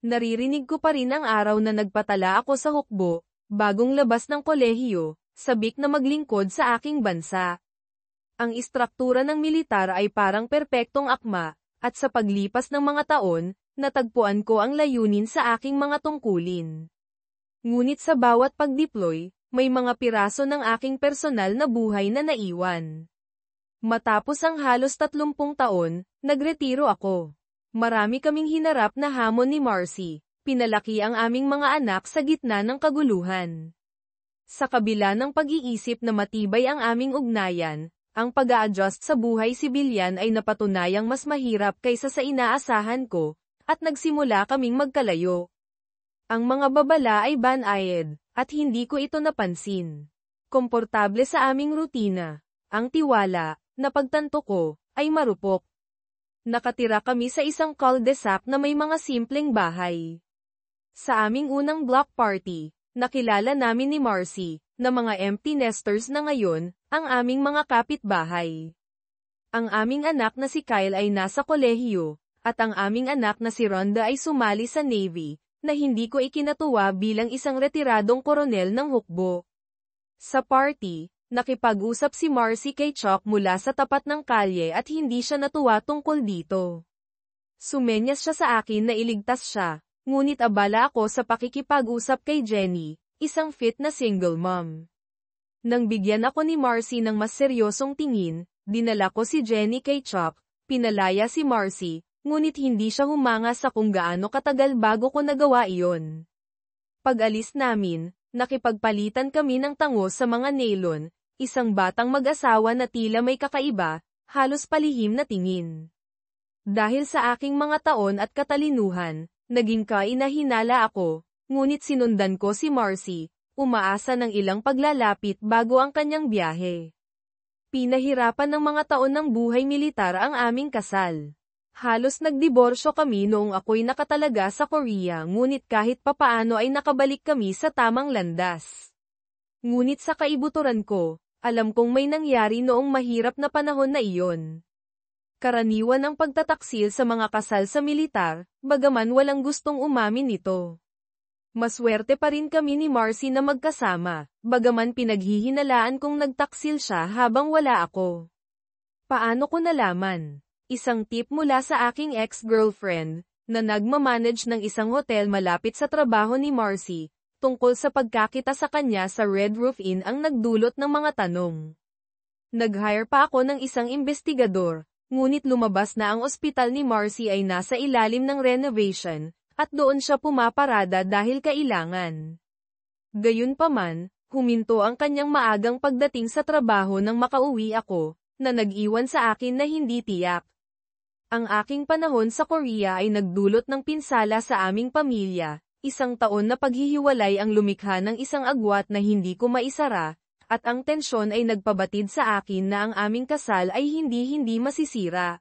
Naririnig ko pa rin ang araw na nagpatala ako sa hukbo, bagong labas ng kolehiyo, sabik na maglingkod sa aking bansa. Ang istruktura ng militar ay parang perpektong akma, at sa paglipas ng mga taon, natagpuan ko ang layunin sa aking mga tungkulin. Ngunit sa bawat pag-deploy, may mga piraso ng aking personal na buhay na naiwan. Matapos ang halos 30 taon, nagretiro ako. Marami kaming hinarap na hamon ni Marcy. Pinalaki ang aming mga anak sa gitna ng kaguluhan. Sa kabila ng pag-iisip na matibay ang aming ugnayan, ang pag-a-adjust sa buhay sibilyan ay napatunayang mas mahirap kaysa sa inaasahan ko, at nagsimula kaming magkalayo. Ang mga babala ay banayad, at hindi ko ito napansin. Komportable sa aming rutina. Ang tiwala, na pagtanto ko, ay marupok. Nakatira kami sa isang cul-de-sac na may mga simpleng bahay. Sa aming unang block party, nakilala namin ni Marcy, na mga empty nesters na ngayon, ang aming mga kapitbahay. Ang aming anak na si Kyle ay nasa kolehiyo, at ang aming anak na si Rhonda ay sumali sa Navy, na hindi ko ikinatuwa bilang isang retiradong koronel ng hukbo. Sa party, nakipag-usap si Marcy kay Chuck mula sa tapat ng kalye at hindi siya natuwa tungkol dito. Sumenyas siya sa akin na iligtas siya, ngunit abala ako sa pakikipag-usap kay Jenny, isang fit na single mom. Nang bigyan ako ni Marcy ng mas seryosong tingin, dinala ko si Jenny kay Chuck, pinalaya si Marcy, ngunit hindi siya humanga sa kung gaano katagal bago ko nagawa iyon. Pag-alis namin, nakipagpalitan kami ng tango sa mga nailon, isang batang mag-asawa na tila may kakaiba, halos palihim na tingin. Dahil sa aking mga taon at katalinuhan, naging kainahinala ako, ngunit sinundan ko si Marcy, umaasa ng ilang paglalapit bago ang kanyang biyahe. Pinahirapan ng mga taon ng buhay militar ang aming kasal. Halos nagdiborsyo kami noong ako'y nakatalaga sa Korea ngunit kahit papaano ay nakabalik kami sa tamang landas. Ngunit sa kaibuturan ko, alam kong may nangyari noong mahirap na panahon na iyon. Karaniwan ang pagtataksil sa mga kasal sa militar, bagaman walang gustong umamin nito. Maswerte pa rin kami ni Marcy na magkasama, bagaman pinaghihinalaan kong nagtaksil siya habang wala ako. Paano ko nalaman? Isang tip mula sa aking ex-girlfriend, na nagmamanage ng isang hotel malapit sa trabaho ni Marcy, tungkol sa pagkakita sa kanya sa Red Roof Inn ang nagdulot ng mga tanong. Nag-hire pa ako ng isang investigador, ngunit lumabas na ang ospital ni Marcy ay nasa ilalim ng renovation, at doon siya pumaparada dahil kailangan. Gayunpaman, huminto ang kanyang maagang pagdating sa trabaho nang makauwi ako, na nag-iwan sa akin na hindi tiyak. Ang aking panahon sa Korea ay nagdulot ng pinsala sa aming pamilya, isang taon na paghihiwalay ang lumikha ng isang agwat na hindi ko maisara, at ang tensyon ay nagpabatid sa akin na ang aming kasal ay hindi masisira.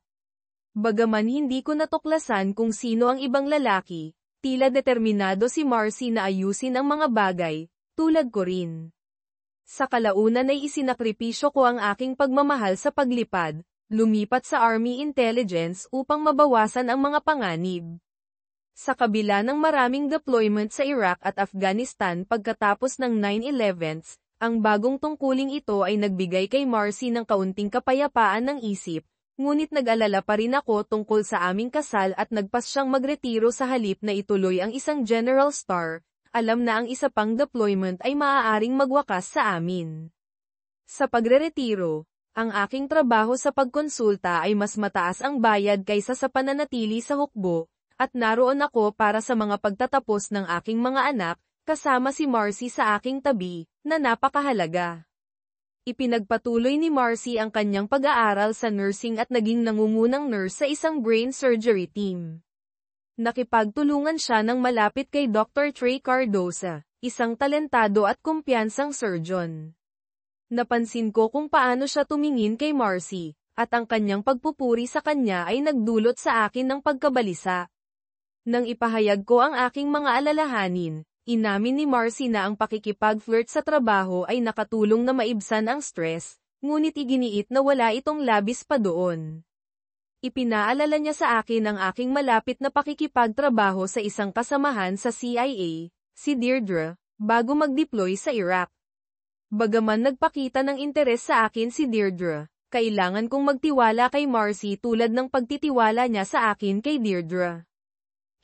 Bagaman hindi ko natuklasan kung sino ang ibang lalaki, tila determinado si Marcy na ayusin ang mga bagay, tulad ko rin. Sa kalaunan ay isinakripisyo ko ang aking pagmamahal sa paglipad, lumipat sa Army Intelligence upang mabawasan ang mga panganib. Sa kabila ng maraming deployment sa Iraq at Afghanistan pagkatapos ng 9/11, ang bagong tungkuling ito ay nagbigay kay Marcy ng kaunting kapayapaan ng isip, ngunit nag-alala pa rin ako tungkol sa aming kasal at nagpas siyang magretiro sa halip na ituloy ang isang General Star, alam na ang isa pang deployment ay maaaring magwakas sa amin. Sa pagreretiro, ang aking trabaho sa pagkonsulta ay mas mataas ang bayad kaysa sa pananatili sa hukbo, at naroon ako para sa mga pagtatapos ng aking mga anak, kasama si Marcy sa aking tabi, na napakahalaga. Ipinagpatuloy ni Marcy ang kanyang pag-aaral sa nursing at naging nangungunang nurse sa isang brain surgery team. Nakipagtulungan siya ng malapit kay Dr. Trey Cardoza, isang talentado at kumpiyansang surgeon. Napansin ko kung paano siya tumingin kay Marcy, at ang kanyang pagpupuri sa kanya ay nagdulot sa akin ng pagkabalisa. Nang ipahayag ko ang aking mga alalahanin, inamin ni Marcy na ang pakikipag-flirt sa trabaho ay nakatulong na maibsan ang stress, ngunit iginiit na wala itong labis pa doon. Ipinaalala niya sa akin ang aking malapit na pakikipagtrabaho sa isang kasamahan sa CIA, si Deirdre, bago mag-deploy sa Iraq. Bagaman nagpakita ng interes sa akin si Deirdre, kailangan kong magtiwala kay Marcy tulad ng pagtitiwala niya sa akin kay Deirdre.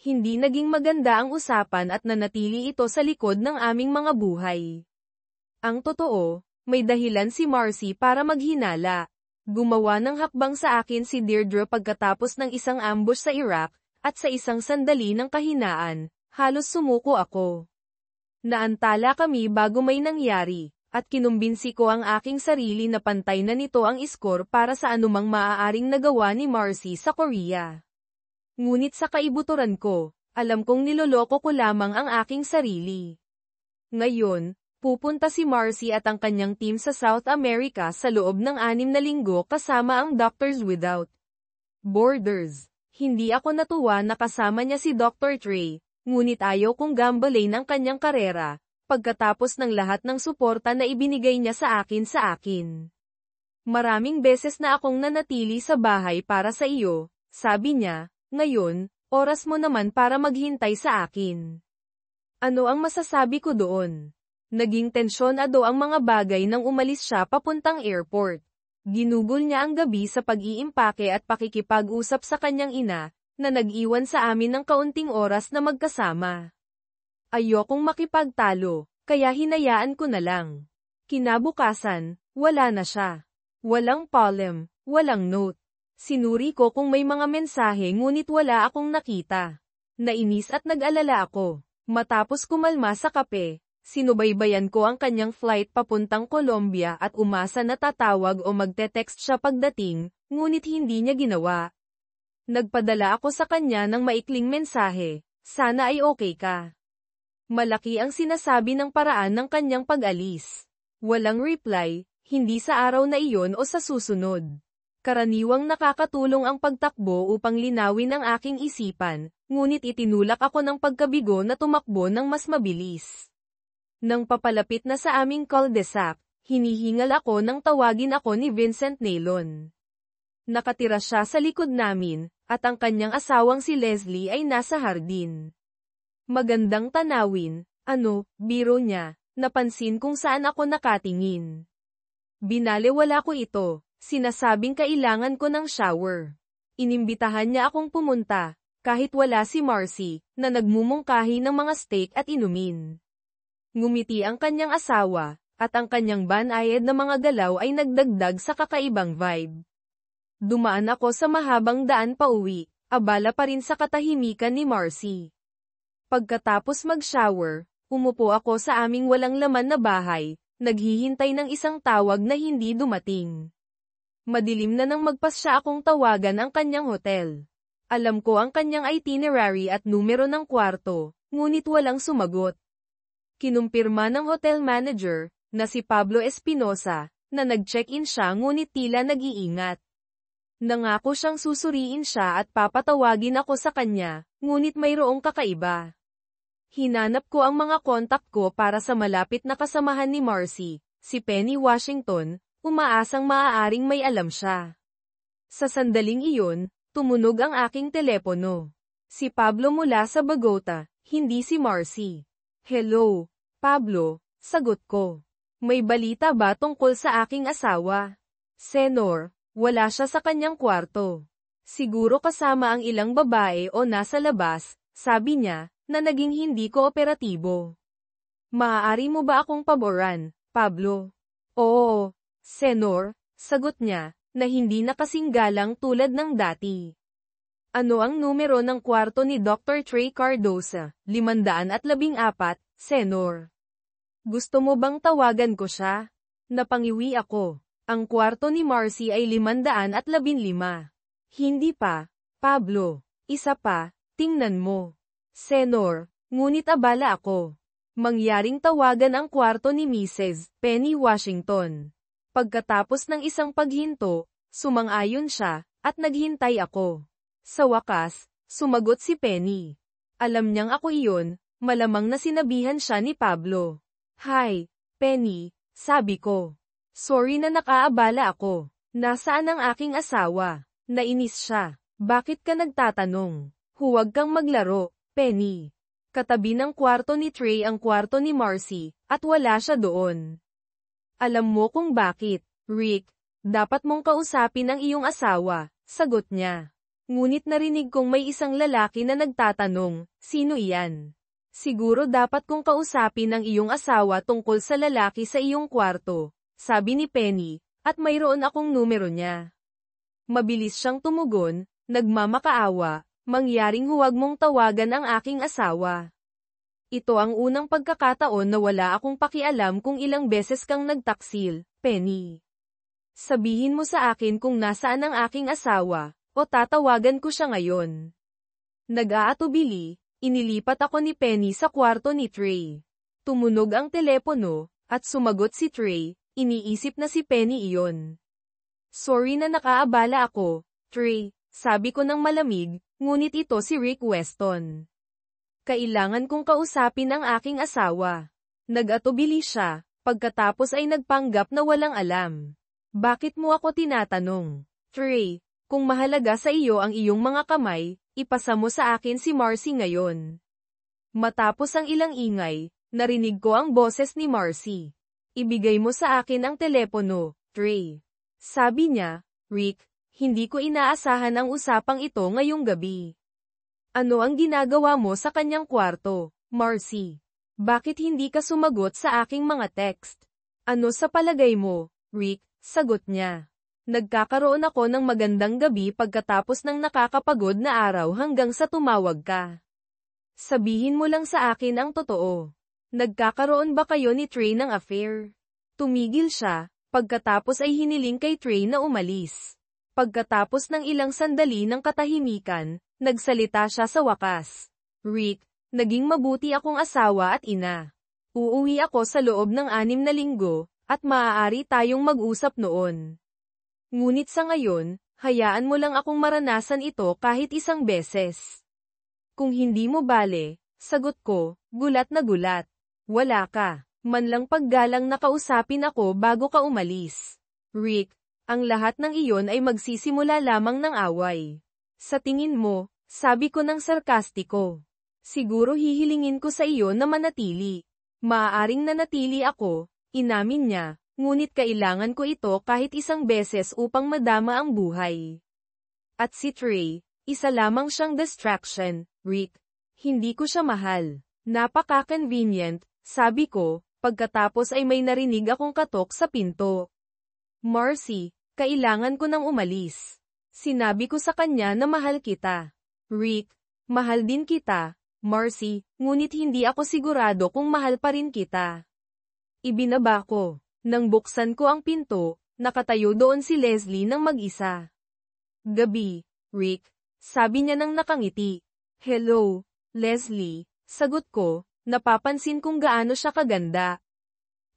Hindi naging maganda ang usapan at nanatili ito sa likod ng aming mga buhay. Ang totoo, may dahilan si Marcy para maghinala. Gumawa ng hakbang sa akin si Deirdre pagkatapos ng isang ambush sa Iraq, at sa isang sandali ng kahinaan, halos sumuko ako. Naantala kami bago may nangyari, at kinumbinsi ko ang aking sarili na pantay na nito ang iskor para sa anumang maaaring nagawa ni Marcy sa Korea. Ngunit sa kaibuturan ko, alam kong niloloko ko lamang ang aking sarili. Ngayon, pupunta si Marcy at ang kanyang team sa South America sa loob ng 6 na linggo kasama ang Doctors Without Borders. Hindi ako natuwa na kasama niya si Dr. Trey, ngunit ayaw kong gambalain ang kanyang karera, pagkatapos ng lahat ng suporta na ibinigay niya sa akin. Maraming beses na akong nanatili sa bahay para sa iyo, sabi niya. Ngayon, oras mo naman para maghintay sa akin. Ano ang masasabi ko doon? Naging tensyonado ang mga bagay nang umalis siya papuntang airport. Ginugol niya ang gabi sa pag-iimpake at pakikipag-usap sa kanyang ina, na nag-iwan sa amin ng kaunting oras na magkasama. Ayokong makipagtalo, kaya hinayaan ko na lang. Kinabukasan, wala na siya. Walang palem, walang note. Sinuri ko kung may mga mensahe ngunit wala akong nakita. Nainis at nag-alala ako. Matapos kumalma sa kape, sinubaybayan ko ang kanyang flight papuntang Colombia at umasa na tatawag o magte-text siya pagdating, ngunit hindi niya ginawa. Nagpadala ako sa kanya ng maikling mensahe, sana ay okay ka. Malaki ang sinasabi ng paraan ng kanyang pag-alis. Walang reply, hindi sa araw na iyon o sa susunod. Karaniwang nakakatulong ang pagtakbo upang linawin ang aking isipan, ngunit itinulak ako ng pagkabigo na tumakbo ng mas mabilis. Nang papalapit na sa aming cul-de-sac, hinihingal ako nang tawagin ako ni Vincent Naylon. Nakatira siya sa likod namin, at ang kanyang asawang si Leslie ay nasa hardin. Magandang tanawin, biro niya, napansin kung saan ako nakatingin. Binalewala ko ito. Sinasabing kailangan ko ng shower. Inimbitahan niya akong pumunta, kahit wala si Marcy, na nagmumungkahi ng mga steak at inumin. Ngumiti ang kanyang asawa, at ang kanyang banayad na mga galaw ay nagdagdag sa kakaibang vibe. Dumaan ako sa mahabang daan pauwi, abala pa rin sa katahimikan ni Marcy. Pagkatapos mag-shower, umupo ako sa aming walang laman na bahay, naghihintay ng isang tawag na hindi dumating. Madilim na nang magpasya akong tawagan ang kanyang hotel. Alam ko ang kanyang itinerary at numero ng kwarto, ngunit walang sumagot. Kinumpirma ng hotel manager, na si Pablo Espinosa, na nag-check-in siya ngunit tila nag-iingat. Nangako siyang susuriin siya at papatawagin ako sa kanya, ngunit mayroong kakaiba. Hinanap ko ang mga kontak ko para sa malapit na kasamahan ni Marcy, si Penny Washington, umaasang maaaring may alam siya. Sa sandaling iyon, tumunog ang aking telepono. Si Pablo mula sa Bogota, hindi si Marcy. Hello, Pablo, sagot ko. May balita ba tungkol sa aking asawa? Senor, wala siya sa kanyang kwarto. Siguro kasama ang ilang babae o nasa labas, sabi niya, na naging hindi kooperatibo. Maaari mo ba akong paboran, Pablo? Oo. Senor, sagot niya, na hindi na kasing galang tulad ng dati. Ano ang numero ng kwarto ni Dr. Trey Cardosa? 514, Senor. Gusto mo bang tawagan ko siya? Napangiwi ako. Ang kwarto ni Marcy ay 515. Hindi pa, Pablo. Isa pa, tingnan mo. Senor, ngunit abala ako. Mangyaring tawagan ang kwarto ni Mrs. Penny Washington. Pagkatapos ng isang paghinto, sumang-ayon siya, at naghintay ako. Sa wakas, sumagot si Penny. Alam niyang ako iyon, malamang na sinabihan siya ni Pablo. Hi, Penny, sabi ko. Sorry na nakaabala ako. Nasaan ang aking asawa? Nainis siya. Bakit ka nagtatanong? Huwag kang maglaro, Penny. Katabi ng kwarto ni Trey ang kwarto ni Marcy, at wala siya doon. Alam mo kung bakit, Rick. Dapat mong kausapin ang iyong asawa, sagot niya. Ngunit narinig kong may isang lalaki na nagtatanong, sino iyan? Siguro dapat kong kausapin ang iyong asawa tungkol sa lalaki sa iyong kwarto, sabi ni Penny, at mayroon akong numero niya. Mabilis siyang tumugon, nagmamakaawa, mangyaring huwag mong tawagan ang aking asawa. Ito ang unang pagkakataon na wala akong pakialam kung ilang beses kang nagtaksil, Penny. Sabihin mo sa akin kung nasaan ang aking asawa, o tatawagan ko siya ngayon. Nag-aatubili, inilipat ako ni Penny sa kwarto ni Trey. Tumunog ang telepono, at sumagot si Trey, iniisip na si Penny iyon. Sorry na nakaabala ako, Trey, sabi ko ng malamig, ngunit ito si Rick Weston. Kailangan kong kausapin ang aking asawa. Nag-atubili siya, pagkatapos ay nagpanggap na walang alam. Bakit mo ako tinatanong? Trey, kung mahalaga sa iyo ang iyong mga kamay, ipasa mo sa akin si Marcy ngayon. Matapos ang ilang ingay, narinig ko ang boses ni Marcy. Ibigay mo sa akin ang telepono, Trey. Sabi niya, Rick, hindi ko inaasahan ang usapang ito ngayong gabi. Ano ang ginagawa mo sa kanyang kwarto, Marcy? Bakit hindi ka sumagot sa aking mga text? Ano sa palagay mo, Rick? Sagot niya. Nagkakaroon ako ng magandang gabi pagkatapos ng nakakapagod na araw hanggang sa tumawag ka. Sabihin mo lang sa akin ang totoo. Nagkakaroon ba kayo ni Trey ng affair? Tumigil siya, pagkatapos ay hiniling kay Trey na umalis. Pagkatapos ng ilang sandali ng katahimikan, nagsalita siya sa wakas. Rick, naging mabuti akong asawa at ina. Uuwi ako sa loob ng 6 na linggo, at maaari tayong mag-usap noon. Ngunit sa ngayon, hayaan mo lang akong maranasan ito kahit isang beses. Kung hindi mo bale, sagot ko, gulat na gulat. Wala ka, man lang paggalang na kausapin ako bago ka umalis. Rick, ang lahat ng iyon ay magsisimula lamang ng away. Sa tingin mo, sabi ko ng sarkastiko. Siguro hihilingin ko sa iyo na manatili. Maaaring nanatili ako, inamin niya, ngunit kailangan ko ito kahit isang beses upang madama ang buhay. At si Trey, isa lamang siyang distraction, Rick. Hindi ko siya mahal. Napaka-convenient, sabi ko, pagkatapos ay may narinig akong katok sa pinto. Marcy, kailangan ko nang umalis. Sinabi ko sa kanya na mahal kita. Rick, mahal din kita, Marcy, ngunit hindi ako sigurado kung mahal pa rin kita. Ibinaba ko. Nang buksan ko ang pinto, nakatayo doon si Leslie nang mag-isa. Gabi, Rick, sabi niya nang nakangiti. Hello, Leslie, sagot ko, napapansin kung gaano siya kaganda.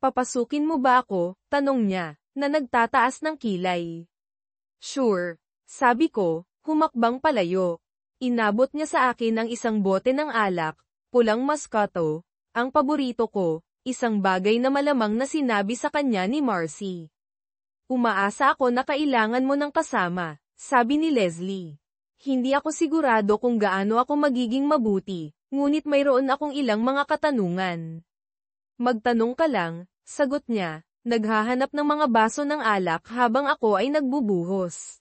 Papasukin mo ba ako, tanong niya, na nagtataas ng kilay. Sure, sabi ko, humakbang palayo. Inabot niya sa akin ang isang bote ng alak, pulang Moscato, ang paborito ko, isang bagay na malamang na sinabi sa kanya ni Marcy. Umaasa ako na kailangan mo ng kasama, sabi ni Leslie. Hindi ako sigurado kung gaano ako magiging mabuti, ngunit mayroon akong ilang mga katanungan. Magtanong ka lang, sagot niya, naghahanap ng mga baso ng alak habang ako ay nagbubuhos.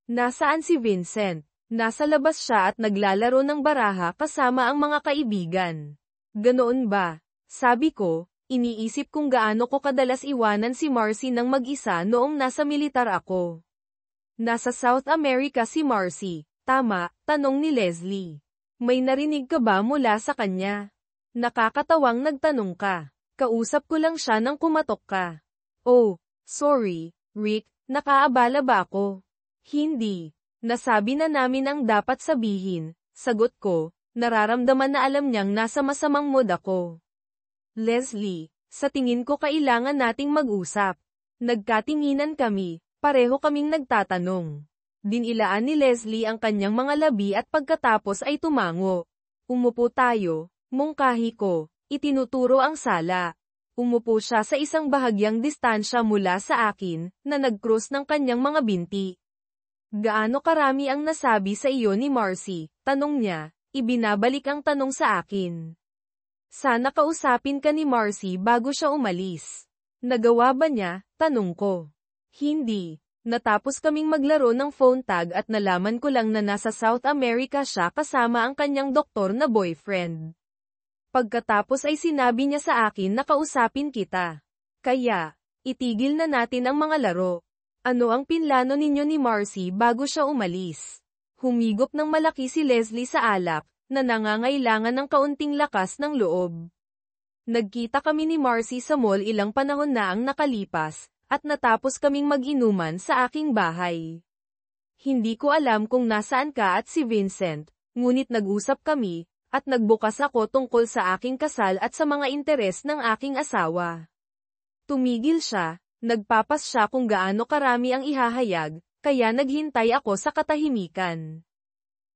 Nasaan si Vincent? Nasa labas siya at naglalaro ng baraha kasama ang mga kaibigan. Ganoon ba? Sabi ko, iniisip kung gaano ko kadalas iwanan si Marcy nang mag-isa noong nasa militar ako. Nasa South America si Marcy, tama, tanong ni Leslie. May narinig ka ba mula sa kanya? Nakakatawang nagtanong ka. Kausap ko lang siya nang kumatok ka. Oh, sorry, Rick, nakaabala ba ako? Hindi. Nasabi na namin ang dapat sabihin, sagot ko, nararamdaman na alam niyang nasa masamang mood ako. Leslie, sa tingin ko kailangan nating mag-usap. Nagkatinginan kami, pareho kaming nagtatanong. Dinilaan ni Leslie ang kanyang mga labi at pagkatapos ay tumango. Umupo tayo, mungkahi ko, itinuturo ang sala. Umupo siya sa isang bahagyang distansya mula sa akin, na nag-cross ng kanyang mga binti. Gaano karami ang nasabi sa iyo ni Marcy? Tanong niya, ibinabalik ang tanong sa akin. Sana kausapin ka ni Marcy bago siya umalis. Nagawa ba niya? Tanong ko. Hindi. Natapos kaming maglaro ng phone tag at nalaman ko lang na nasa South America siya kasama ang kanyang doktor na boyfriend. Pagkatapos ay sinabi niya sa akin na kausapin kita. Kaya, itigil na natin ang mga laro. Ano ang pinlano ninyo ni Marcy bago siya umalis? Humigop ng malaki si Leslie sa alak, na nangangailangan ng kaunting lakas ng loob. Nagkita kami ni Marcy sa mall ilang panahon na ang nakalipas, at natapos kaming mag-inuman sa aking bahay. Hindi ko alam kung nasaan ka at si Vincent, ngunit nag-usap kami, at nagbukas ako tungkol sa aking kasal at sa mga interes ng aking asawa. Tumigil siya, nagpapas siya kung gaano karami ang ihahayag, kaya naghintay ako sa katahimikan.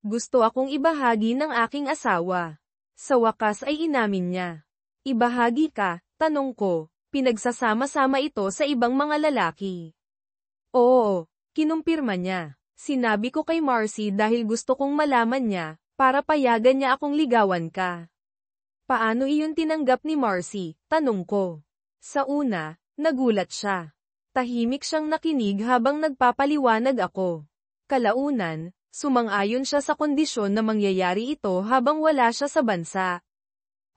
Gusto akong ibahagi ng aking asawa. Sa wakas ay inamin niya. Ibahagi ka, tanong ko, pinagsasama-sama ito sa ibang mga lalaki. Oo, kinumpirma niya. Sinabi ko kay Marcy dahil gusto kong malaman niya, para payagan niya akong ligawan ka. Paano iyon tinanggap ni Marcy? Tanong ko. Sa una, nagulat siya. Tahimik siyang nakinig habang nagpapaliwanag ako. Kalaunan, sumang-ayon siya sa kondisyon na mangyayari ito habang wala siya sa bansa.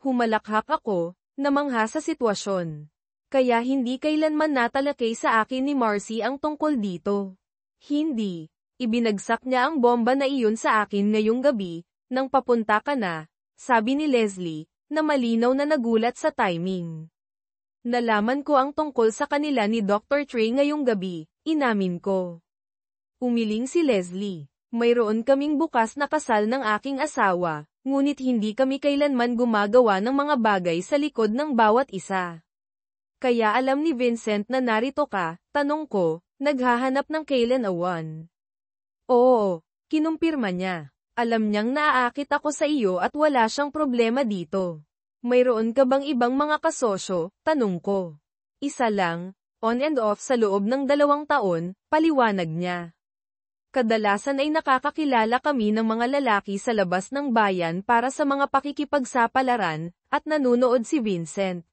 Humalakhak ako, namangha sa sitwasyon. Kaya hindi kailanman natalakay sa akin ni Marcy ang tungkol dito. Hindi. Ibinagsak niya ang bomba na iyon sa akin ngayong gabi, nang papunta ka na, sabi ni Leslie, na malinaw na nagulat sa timing. Nalaman ko ang tungkol sa kanila ni Dr. Trey ngayong gabi, inamin ko. Umiling si Leslie. Mayroon kaming bukas na kasal ng aking asawa, ngunit hindi kami kailanman gumagawa ng mga bagay sa likod ng bawat isa. Kaya alam ni Vincent na narito ka, tanong ko, naghahanap ng kailan awan. Oo, kinumpirma niya. Alam niyang naaakit ako sa iyo at wala siyang problema dito. Mayroon ka bang ibang mga kasosyo? Tanong ko. Isa lang, on and off sa loob ng 2 taon, paliwanag niya. Kadalasan ay nakakakilala kami ng mga lalaki sa labas ng bayan para sa mga pakikipagsapalaran, at nanunood si Vincent.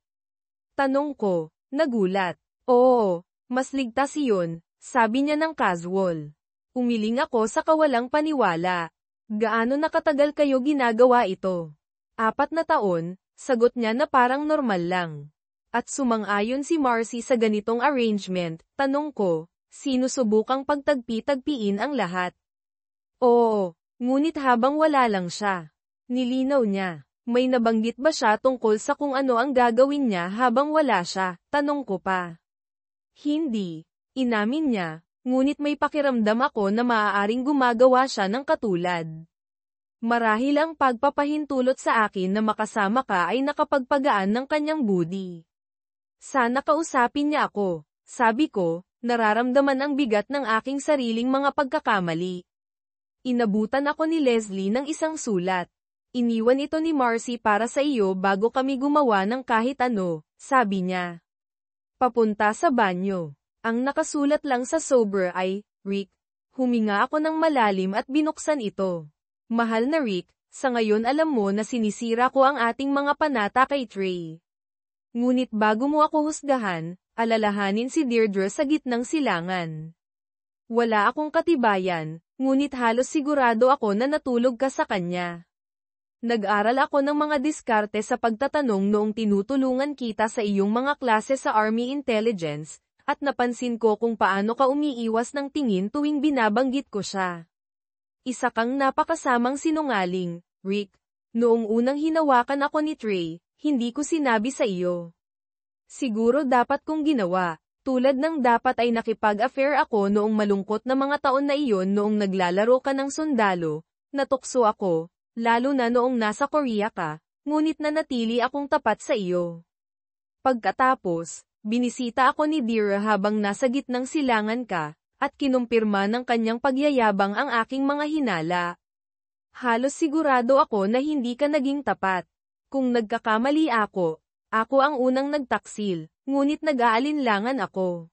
Tanong ko, nagulat. Oo, mas ligtas iyon, sabi niya ng casual. Umiling ako sa kawalang paniwala. Gaano nakatagal kayo ginagawa ito? 4 na taon, sagot niya na parang normal lang. At sumang-ayon si Marcy sa ganitong arrangement, tanong ko, sinusubukang pagtagpi-tagpiin ang lahat. Oo, ngunit habang wala lang siya. Nilinaw niya, may nabanggit ba siya tungkol sa kung ano ang gagawin niya habang wala siya, tanong ko pa. Hindi, inamin niya, ngunit may pakiramdam ako na maaaring gumagawa siya ng katulad. Marahil ang pagpapahintulot sa akin na makasama ka ay nakapagpagaan ng kanyang budi. Sana kausapin niya ako, sabi ko. Nararamdaman ang bigat ng aking sariling mga pagkakamali. Inabutan ako ni Leslie ng isang sulat. Iniwan ito ni Marcy para sa iyo bago kami gumawa ng kahit ano, sabi niya. Papunta sa banyo. Ang nakasulat lang sa sober ay, Rick. Huminga ako ng malalim at binuksan ito. Mahal na Rick, sa ngayon alam mo na sinisira ko ang ating mga panata kay Trey. Ngunit bago mo ako husgahan, alalahanin si Deirdre sa gitnang silangan. Wala akong katibayan, ngunit halos sigurado ako na natulog ka sa kanya. Nag-aral ako ng mga diskarte sa pagtatanong noong tinutulungan kita sa iyong mga klase sa Army Intelligence, at napansin ko kung paano ka umiiwas ng tingin tuwing binabanggit ko siya. Isa kang napakasamang sinungaling, Rick. Noong unang hinawakan ako ni Trey, hindi ko sinabi sa iyo. Siguro dapat kong ginawa, tulad ng dapat ay nakipag-affair ako noong malungkot na mga taon na iyon noong naglalaro ka ng sundalo, natukso ako, lalo na noong nasa Korea ka, ngunit nanatili akong tapat sa iyo. Pagkatapos, binisita ako ni Deirdre habang nasa gitnang silangan ka, at kinumpirma ng kanyang pagyayabang ang aking mga hinala. Halos sigurado ako na hindi ka naging tapat. Kung nagkakamali ako ang unang nagtaksil, ngunit nag-aalinlangan ako.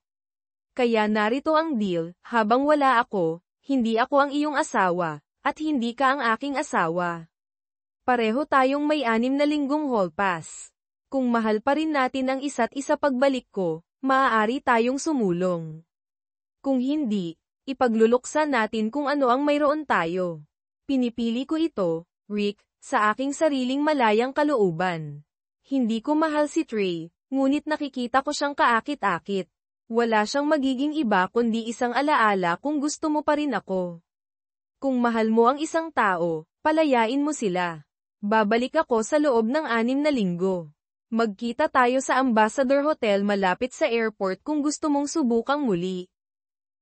Kaya narito ang deal, habang wala ako, Hindi ako ang iyong asawa, at hindi ka ang aking asawa. Pareho tayong may 6 na linggong hall pass. Kung mahal pa rin natin ang isa't isa pagbalik ko, maaari tayong sumulong. Kung hindi, ipagluluksa natin kung ano ang mayroon tayo. Pinipili ko ito, Rick, sa aking sariling malayang kalooban. Hindi ko mahal si Trey, ngunit nakikita ko siyang kaakit-akit. Wala siyang magiging iba kundi isang alaala kung gusto mo pa rin ako. Kung mahal mo ang isang tao, palayain mo sila. Babalik ako sa loob ng 6 na linggo. Magkita tayo sa Ambassador Hotel malapit sa airport kung gusto mong subukang muli.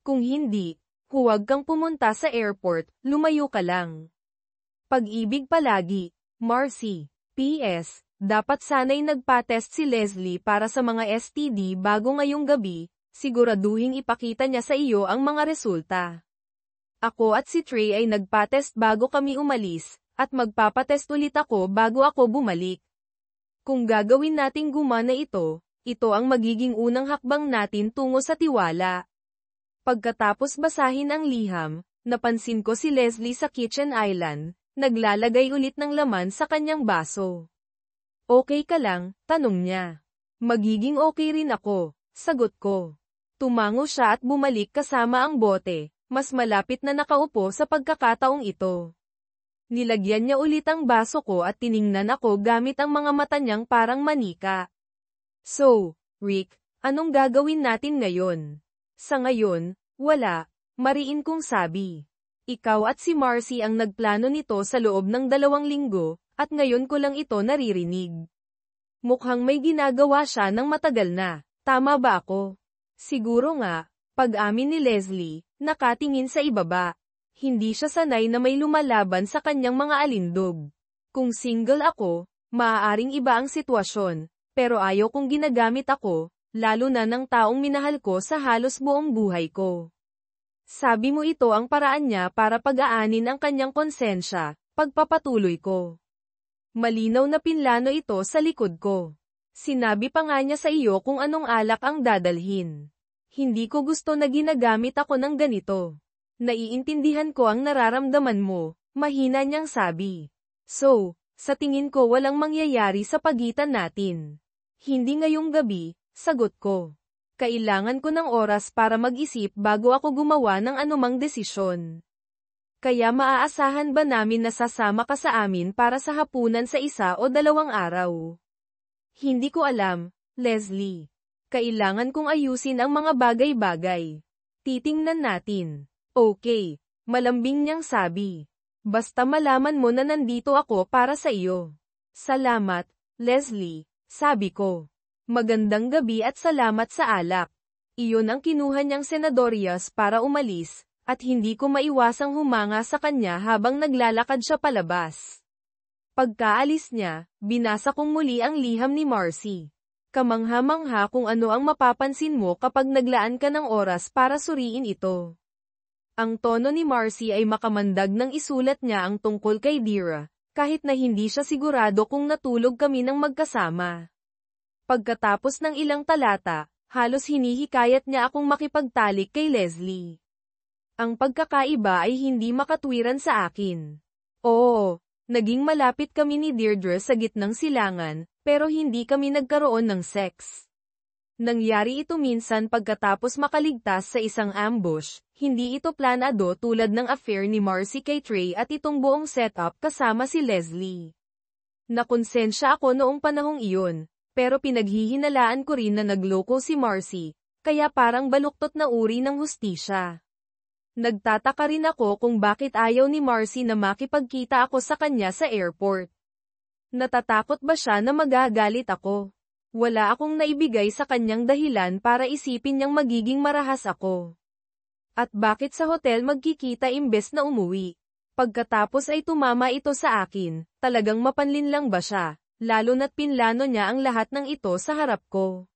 Kung hindi, huwag kang pumunta sa airport, lumayo ka lang. Pag-ibig palagi, Marcy. P.S. Dapat sana'y nagpa-test si Leslie para sa mga STD bago ngayong gabi, siguraduhing ipakita niya sa iyo ang mga resulta. Ako at si Trey ay nagpa-test bago kami umalis, at magpapatest ulit ako bago ako bumalik. Kung gagawin nating gumana ito ang magiging unang hakbang natin tungo sa tiwala. Pagkatapos basahin ang liham, napansin ko si Leslie sa kitchen island, naglalagay ulit ng laman sa kanyang baso. Okay ka lang? Tanong niya. Magiging okay rin ako, sagot ko. Tumango siya at bumalik kasama ang bote, mas malapit na nakaupo sa pagkakataong ito. Nilagyan niya ulit ang baso ko at tiningnan ako gamit ang mga mata niyang parang manika. So, Rick, anong gagawin natin ngayon? Sa ngayon, wala, mariin kong sabi. Ikaw at si Marcy ang nagplano nito sa loob ng 2 linggo, at ngayon ko lang ito naririnig. Mukhang may ginagawa siya ng matagal na, tama ba ako? Siguro nga, pag-amin ni Leslie, nakatingin sa ibaba. Hindi siya sanay na may lumalaban sa kanyang mga alindog. Kung single ako, maaaring iba ang sitwasyon, pero ayaw kong ginagamit ako, lalo na ng taong minahal ko sa halos buong buhay ko. Sabi mo ito ang paraan niya para pag-aanin ang kanyang konsensya, pagpapatuloy ko. Malinaw na pinlano ito sa likod ko. Sinabi pa nga niya sa iyo kung anong alak ang dadalhin. Hindi ko gusto na ginagamit ako ng ganito. Naiintindihan ko ang nararamdaman mo, mahina niyang sabi. So, sa tingin ko walang mangyayari sa pagitan natin. Hindi ngayong gabi, sagot ko. Kailangan ko ng oras para mag-isip bago ako gumawa ng anumang desisyon. Kaya maaasahan ba namin na sasama ka sa amin para sa hapunan sa 1 o 2 araw? Hindi ko alam, Leslie. Kailangan kong ayusin ang mga bagay-bagay. Titingnan natin. Okay, malambing niyang sabi. Basta malaman mo na nandito ako para sa iyo. Salamat, Leslie, sabi ko. Magandang gabi at salamat sa alak. Iyon ang kinuha niyang senadoryas para umalis, at hindi ko maiwasang humanga sa kanya habang naglalakad siya palabas. Pagkaalis niya, binasa kong muli ang liham ni Marcy. Kamangha-mangha kung ano ang mapapansin mo kapag naglaan ka ng oras para suriin ito. Ang tono ni Marcy ay makamandag nang isulat niya ang tungkol kay Dira, kahit na hindi siya sigurado kung natulog kami ng magkasama. Pagkatapos ng ilang talata, halos hinihikayat niya akong makipagtalik kay Leslie. Ang pagkakaiba ay hindi makatwiran sa akin. Oo, naging malapit kami ni Deirdre sa gitnang silangan, pero hindi kami nagkaroon ng sex. Nangyari ito minsan pagkatapos makaligtas sa isang ambush, hindi ito planado tulad ng affair ni Marcy kay Trey at itong buong setup kasama si Leslie. Nakonsensya ako noong panahong iyon, pero pinaghihinalaan ko rin na nagloko si Marcy, kaya parang baluktot na uri ng hustisya. Nagtataka rin ako kung bakit ayaw ni Marcy na makipagkita ako sa kanya sa airport. Natatakot ba siya na magagalit ako? Wala akong naibigay sa kanyang dahilan para isipin niyang magiging marahas ako. At bakit sa hotel magkikita imbes na umuwi? Pagkatapos ay tumama ito sa akin, talagang mapanlin lang ba siya, lalo na't pinlano niya ang lahat ng ito sa harap ko.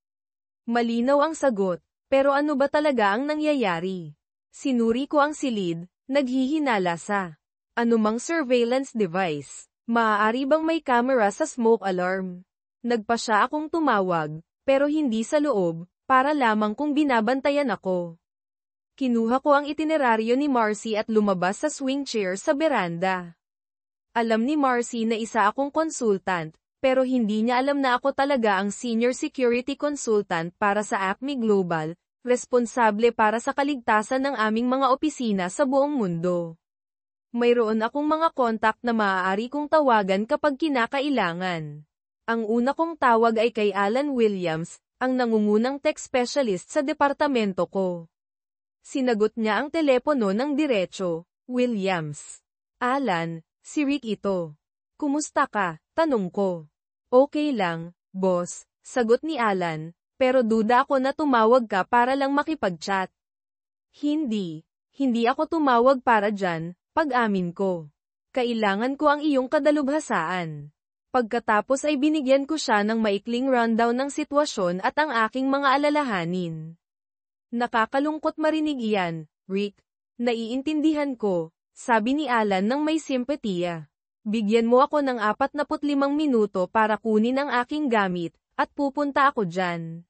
Malinaw ang sagot, pero ano ba talaga ang nangyayari? Sinuri ko ang silid, naghihinala sa anumang surveillance device. Maaari bang may camera sa smoke alarm? Nagpa siya akong tumawag, pero hindi sa loob, para lamang kung binabantayan ako. Kinuha ko ang itineraryo ni Marcy at lumabas sa swing chair sa beranda. Alam ni Marcy na isa akong consultant, pero hindi niya alam na ako talaga ang senior security consultant para sa Acme Global, responsable para sa kaligtasan ng aming mga opisina sa buong mundo. Mayroon akong mga kontak na maaari kong tawagan kapag kinakailangan. Ang una kong tawag ay kay Alan Williams, ang nangungunang tech specialist sa departamento ko. Sinagot niya ang telepono ng diretso. Williams. Alan, si Rick ito. Kumusta ka? Tanong ko. Okay lang, boss, sagot ni Alan, pero duda ako na tumawag ka para lang makipag-chat. Hindi ako tumawag para dyan, pag-amin ko. Kailangan ko ang iyong kadalubhasaan. Pagkatapos ay binigyan ko siya ng maikling rundown ng sitwasyon at ang aking mga alalahanin. Nakakalungkot marinig iyan, Rick. Naiintindihan ko, sabi ni Alan ng may simpatiya. Bigyan mo ako ng 45 minuto para kunin ang aking gamit, at pupunta ako dyan.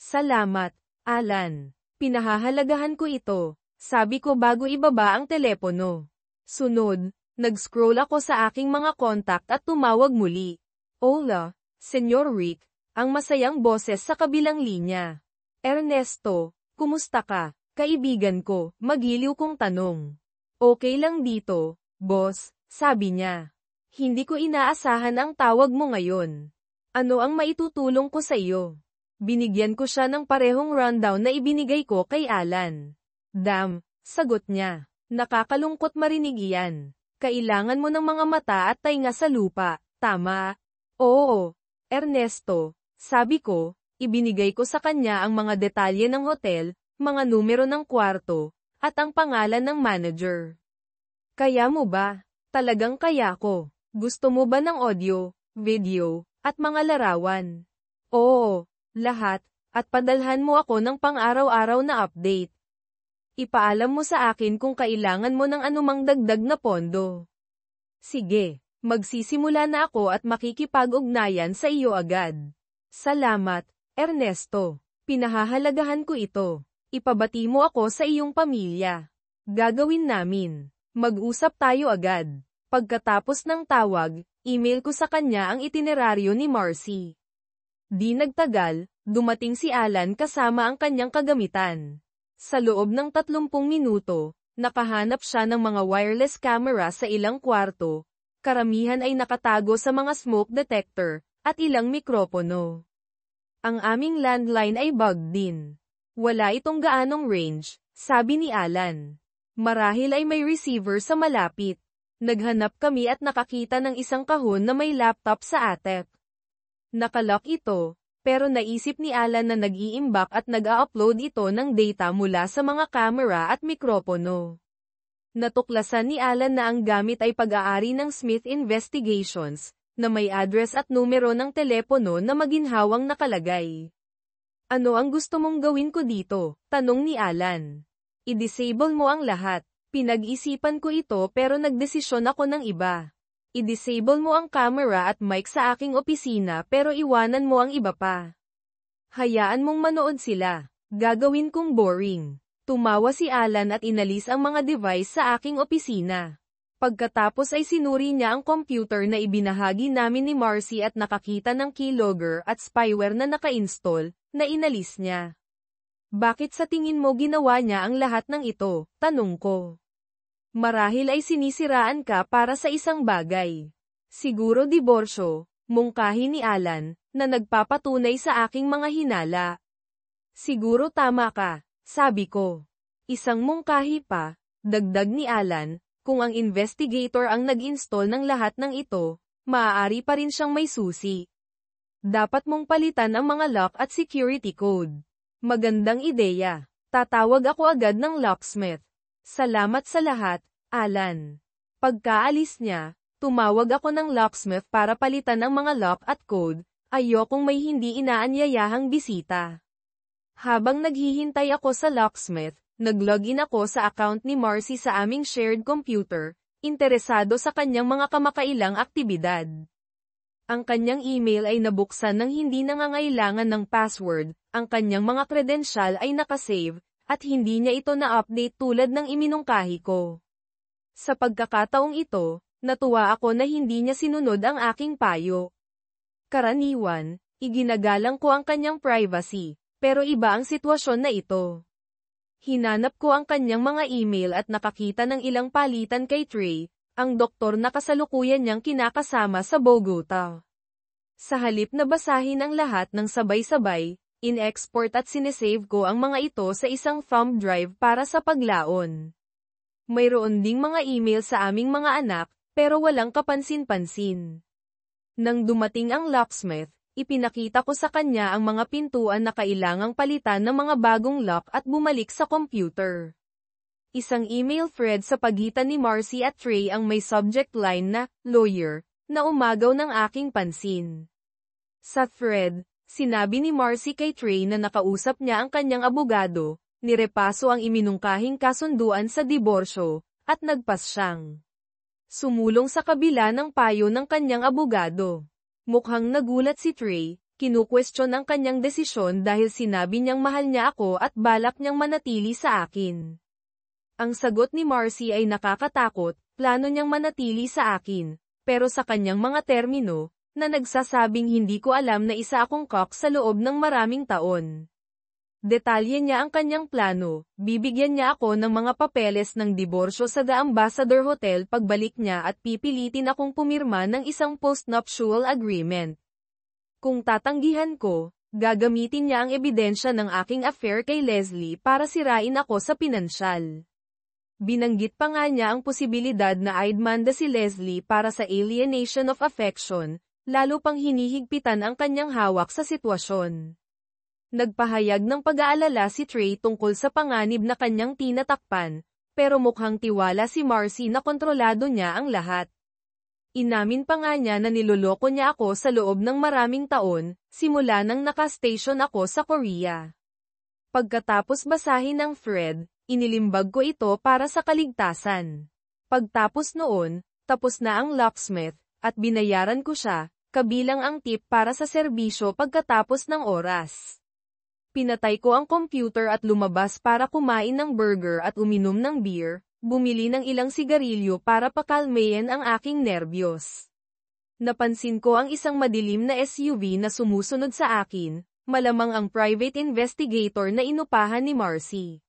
Salamat, Alan. Pinahahalagahan ko ito, sabi ko bago ibaba ang telepono. Sunod, nag-scroll ako sa aking mga kontak at tumawag muli. Hola, Senyor Rick, ang masayang boses sa kabilang linya. Ernesto, kumusta ka, kaibigan ko, magiliw kong tanong. Okay lang dito, boss, sabi niya. Hindi ko inaasahan ang tawag mo ngayon. Ano ang maitutulong ko sa iyo? Binigyan ko siya ng parehong rundown na ibinigay ko kay Alan. Damn, sagot niya. Nakakalungkot marinig iyan. Kailangan mo ng mga mata at tainga sa lupa, tama? Oo, Ernesto, sabi ko, ibinigay ko sa kanya ang mga detalye ng hotel, mga numero ng kwarto, at ang pangalan ng manager. Kaya mo ba? Talagang kaya ko. Gusto mo ba ng audio, video, at mga larawan? Oo, lahat, at padalhan mo ako ng pang-araw-araw na update. Ipaalam mo sa akin kung kailangan mo ng anumang dagdag na pondo. Sige, magsisimula na ako at makikipag-ugnayan sa iyo agad. Salamat, Ernesto. Pinahahalagahan ko ito. Ipabati mo ako sa iyong pamilya. Gagawin namin. Mag-usap tayo agad. Pagkatapos ng tawag, email ko sa kanya ang itineraryo ni Marcy. Di nagtagal, dumating si Alan kasama ang kanyang kagamitan. Sa loob ng 30 minuto, nakahanap siya ng mga wireless camera sa ilang kwarto, karamihan ay nakatago sa mga smoke detector, at ilang mikropono. Ang aming landline ay bugged din. Wala itong gaanong range, sabi ni Alan. Marahil ay may receiver sa malapit. Naghanap kami at nakakita ng isang kahon na may laptop sa atep. Nakalock ito, pero naisip ni Alan na nag-iimbak at nag-a-upload ito ng data mula sa mga camera at mikropono. Natuklasan ni Alan na ang gamit ay pag-aari ng Smith Investigations, na may address at numero ng telepono na maginhawang nakalagay. Ano ang gusto mong gawin ko dito? Tanong ni Alan. I-disable mo ang lahat. Pinag-isipan ko ito pero nagdesisyon ako ng iba. I-disable mo ang camera at mic sa aking opisina pero iwanan mo ang iba pa. Hayaan mong manood sila. Gagawin kong boring. Tumawa si Alan at inalis ang mga device sa aking opisina. Pagkatapos ay sinuri niya ang computer na ibinahagi namin ni Marcy at nakakita ng keylogger at spyware na naka-install, na inalis niya. Bakit sa tingin mo ginawa niya ang lahat ng ito? Tanong ko. Marahil ay sinisiraan ka para sa isang bagay. Siguro diborsyo, mungkahi ni Alan, na nagpapatunay sa aking mga hinala. Siguro tama ka, sabi ko. Isang mungkahi pa, dagdag ni Alan, kung ang investigator ang nag-install ng lahat ng ito, maaari pa rin siyang may susi. Dapat mong palitan ang mga lock at security code. Magandang ideya. Tatawag ako agad ng locksmith. Salamat sa lahat, Alan. Pagkaalis niya, tumawag ako ng locksmith para palitan ang mga lock at code, ayokong may hindi inaanyayahang bisita. Habang naghihintay ako sa locksmith, nag-login ako sa account ni Marcy sa aming shared computer, interesado sa kanyang mga kamakailang aktibidad. Ang kanyang email ay nabuksan ng hindi nangangailangan ng password, ang kanyang mga kredensyal ay nakasave, at hindi niya ito na-update tulad ng iminungkahi ko. Sa pagkakataong ito, natuwa ako na hindi niya sinunod ang aking payo. Karaniwan, iginagalang ko ang kanyang privacy, pero iba ang sitwasyon na ito. Hinanap ko ang kanyang mga email at nakakita ng ilang palitan kay Trey, ang doktor na kasalukuyan niyang kinakasama sa Bogota. Sa halip na basahin ang lahat ng sabay-sabay, in-export at sinesave ko ang mga ito sa isang thumb drive para sa paglaon. Mayroon ding mga email sa aming mga anak, pero walang kapansin-pansin. Nang dumating ang locksmith, ipinakita ko sa kanya ang mga pintuan na kailangang palitan ng mga bagong lock at bumalik sa computer. Isang email thread sa pagitan ni Marcy at Trey ang may subject line na, lawyer, na umagaw ng aking pansin. Sa thread, sinabi ni Marcy kay Trey na nakausap niya ang kanyang abogado, nirepaso ang iminungkahing kasunduan sa diborsyo, at nagpas siyang sumulong sa kabila ng payo ng kanyang abogado. Mukhang nagulat si Trey, kinukwestiyon ang kanyang desisyon dahil sinabi niyang mahal niya ako at balak niyang manatili sa akin. Ang sagot ni Marcy ay nakakatakot, plano niyang manatili sa akin, pero sa kanyang mga termino, na nagsasabing hindi ko alam na isa akong cock sa loob ng maraming taon. Detalye niya ang kanyang plano, bibigyan niya ako ng mga papeles ng diborsyo sa The Ambassador Hotel pagbalik niya at pipilitin akong pumirma ng isang postnuptial agreement. Kung tatanggihan ko, gagamitin niya ang ebidensya ng aking affair kay Leslie para sirain ako sa pinansyal. Binanggit pa nga niya ang posibilidad na I'd manda si Leslie para sa alienation of affection, lalo pang hinihigpitan ang kanyang hawak sa sitwasyon. Nagpahayag ng pag-aalala si Trey tungkol sa panganib na kanyang tinatakpan, pero mukhang tiwala si Marcy na kontrolado niya ang lahat. Inamin pa nga niya na niloloko niya ako sa loob ng maraming taon, simula nang naka-station ako sa Korea. Pagkatapos basahin ang thread, inilimbag ko ito para sa kaligtasan. Pagtapos noon, tapos na ang locksmith, at binayaran ko siya, kabilang ang tip para sa serbisyo pagkatapos ng oras. Pinatay ko ang computer at lumabas para kumain ng burger at uminom ng beer, bumili ng ilang sigarilyo para pakalmayan ang aking nerbiyos. Napansin ko ang isang madilim na SUV na sumusunod sa akin, malamang ang private investigator na inupahan ni Marcy.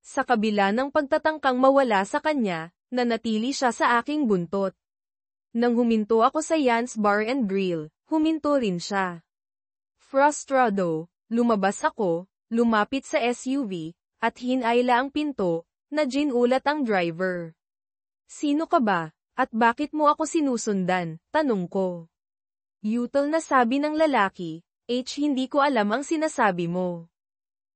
Sa kabila ng pagtatangkang mawala sa kanya, nanatili siya sa aking buntot. Nang huminto ako sa Jan's Bar and Grill, huminto rin siya. Frustrado, lumabas ako, lumapit sa SUV, at hinayla ang pinto, na ginulat ang driver. Sino ka ba, at bakit mo ako sinusundan? Tanong ko. Yutal na sabi ng lalaki, hindi ko alam ang sinasabi mo.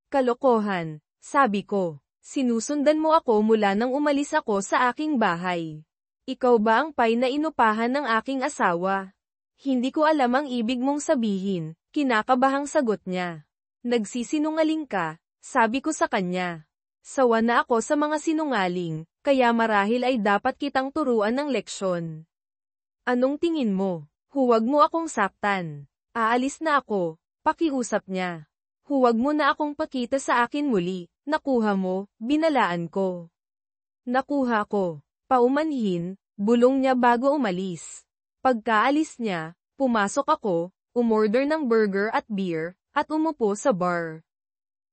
Kalokohan, sabi ko. Sinusundan mo ako mula nang umalis ako sa aking bahay. Ikaw ba ang pay na inupahan ng aking asawa? Hindi ko alam ang ibig mong sabihin, kinakabahang sagot niya. Nagsisinungaling ka, sabi ko sa kanya. Sawa na ako sa mga sinungaling, kaya marahil ay dapat kitang turuan ng leksyon. Anong tingin mo? Huwag mo akong saktan. Aalis na ako, pakiusap niya. Huwag mo na akong pakita sa akin muli. Nakuha mo, binalaan ko. Nakuha ko. Paumanhin, bulong niya bago umalis. Pagkaalis niya, pumasok ako, umorder ng burger at beer, at umupo sa bar.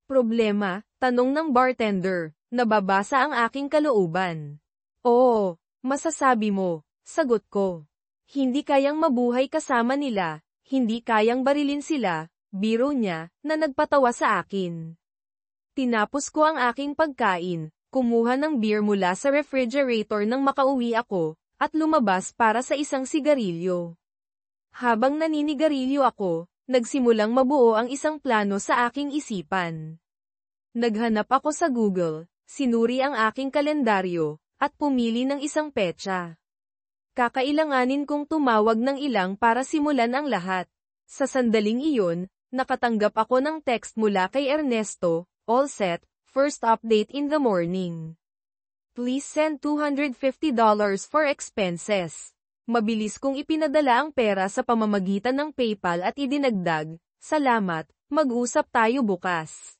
Problema, tanong ng bartender, nababasa ang aking kalooban. Oo, masasabi mo, sagot ko. Hindi kayang mabuhay kasama nila, hindi kayang barilin sila, biro niya, na nagpatawa sa akin. Tinapos ko ang aking pagkain, kumuha ng beer mula sa refrigerator nang makauwi ako, at lumabas para sa isang sigarilyo. Habang naninigarilyo ako, nagsimulang mabuo ang isang plano sa aking isipan. Naghanap ako sa Google, sinuri ang aking kalendaryo, at pumili ng isang petsa. Kakailanganin kong tumawag ng ilang para simulan ang lahat. Sa sandaling iyon, nakatanggap ako ng text mula kay Ernesto. All set, first update in the morning. Please send $250 for expenses. Mabilis kong ipinadala ang pera sa pamamagitan ng PayPal at idinagdag, salamat, mag-usap tayo bukas.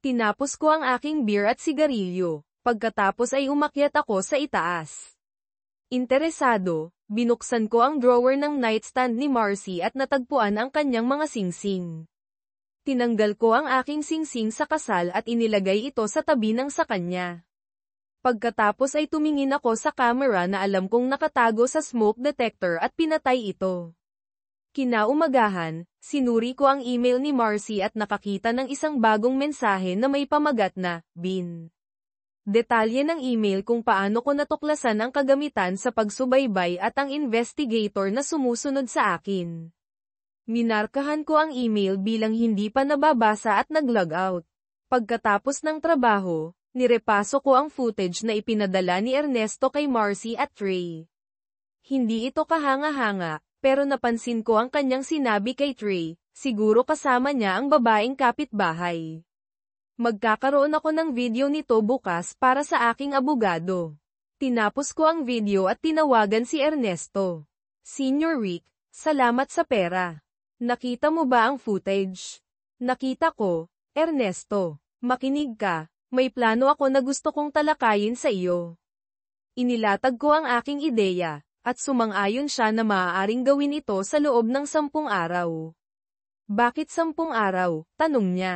Tinapos ko ang aking beer at sigarilyo, pagkatapos ay umakyat ako sa itaas. Interesado, binuksan ko ang drawer ng nightstand ni Marcy at natagpuan ang kanyang mga singsing. Tinanggal ko ang aking singsing sa kasal at inilagay ito sa tabi ng sa kanya. Pagkatapos ay tumingin ako sa camera na alam kong nakatago sa smoke detector at pinatay ito. Kinaumagahan, sinuri ko ang email ni Marcy at nakakita ng isang bagong mensahe na may pamagat na, Bin. Detalye ng email kung paano ko natuklasan ang kagamitan sa pagsubaybay at ang investigator na sumusunod sa akin. Minarkahan ko ang email bilang hindi pa nababasa at nag-log out. Pagkatapos ng trabaho, nirepaso ko ang footage na ipinadala ni Ernesto kay Marcy at Trey. Hindi ito kahanga-hanga, pero napansin ko ang kanyang sinabi kay Trey, siguro kasama niya ang babaeng kapitbahay. Magkakaroon ako ng video nito bukas para sa aking abogado. Tinapos ko ang video at tinawagan si Ernesto. Senior Rick, salamat sa pera. Nakita mo ba ang footage? Nakita ko, Ernesto. Makinig ka, may plano ako na gusto kong talakayin sa iyo. Inilatag ko ang aking ideya, at sumang-ayon siya na maaaring gawin ito sa loob ng 10 araw. Bakit 10 araw? Tanong niya.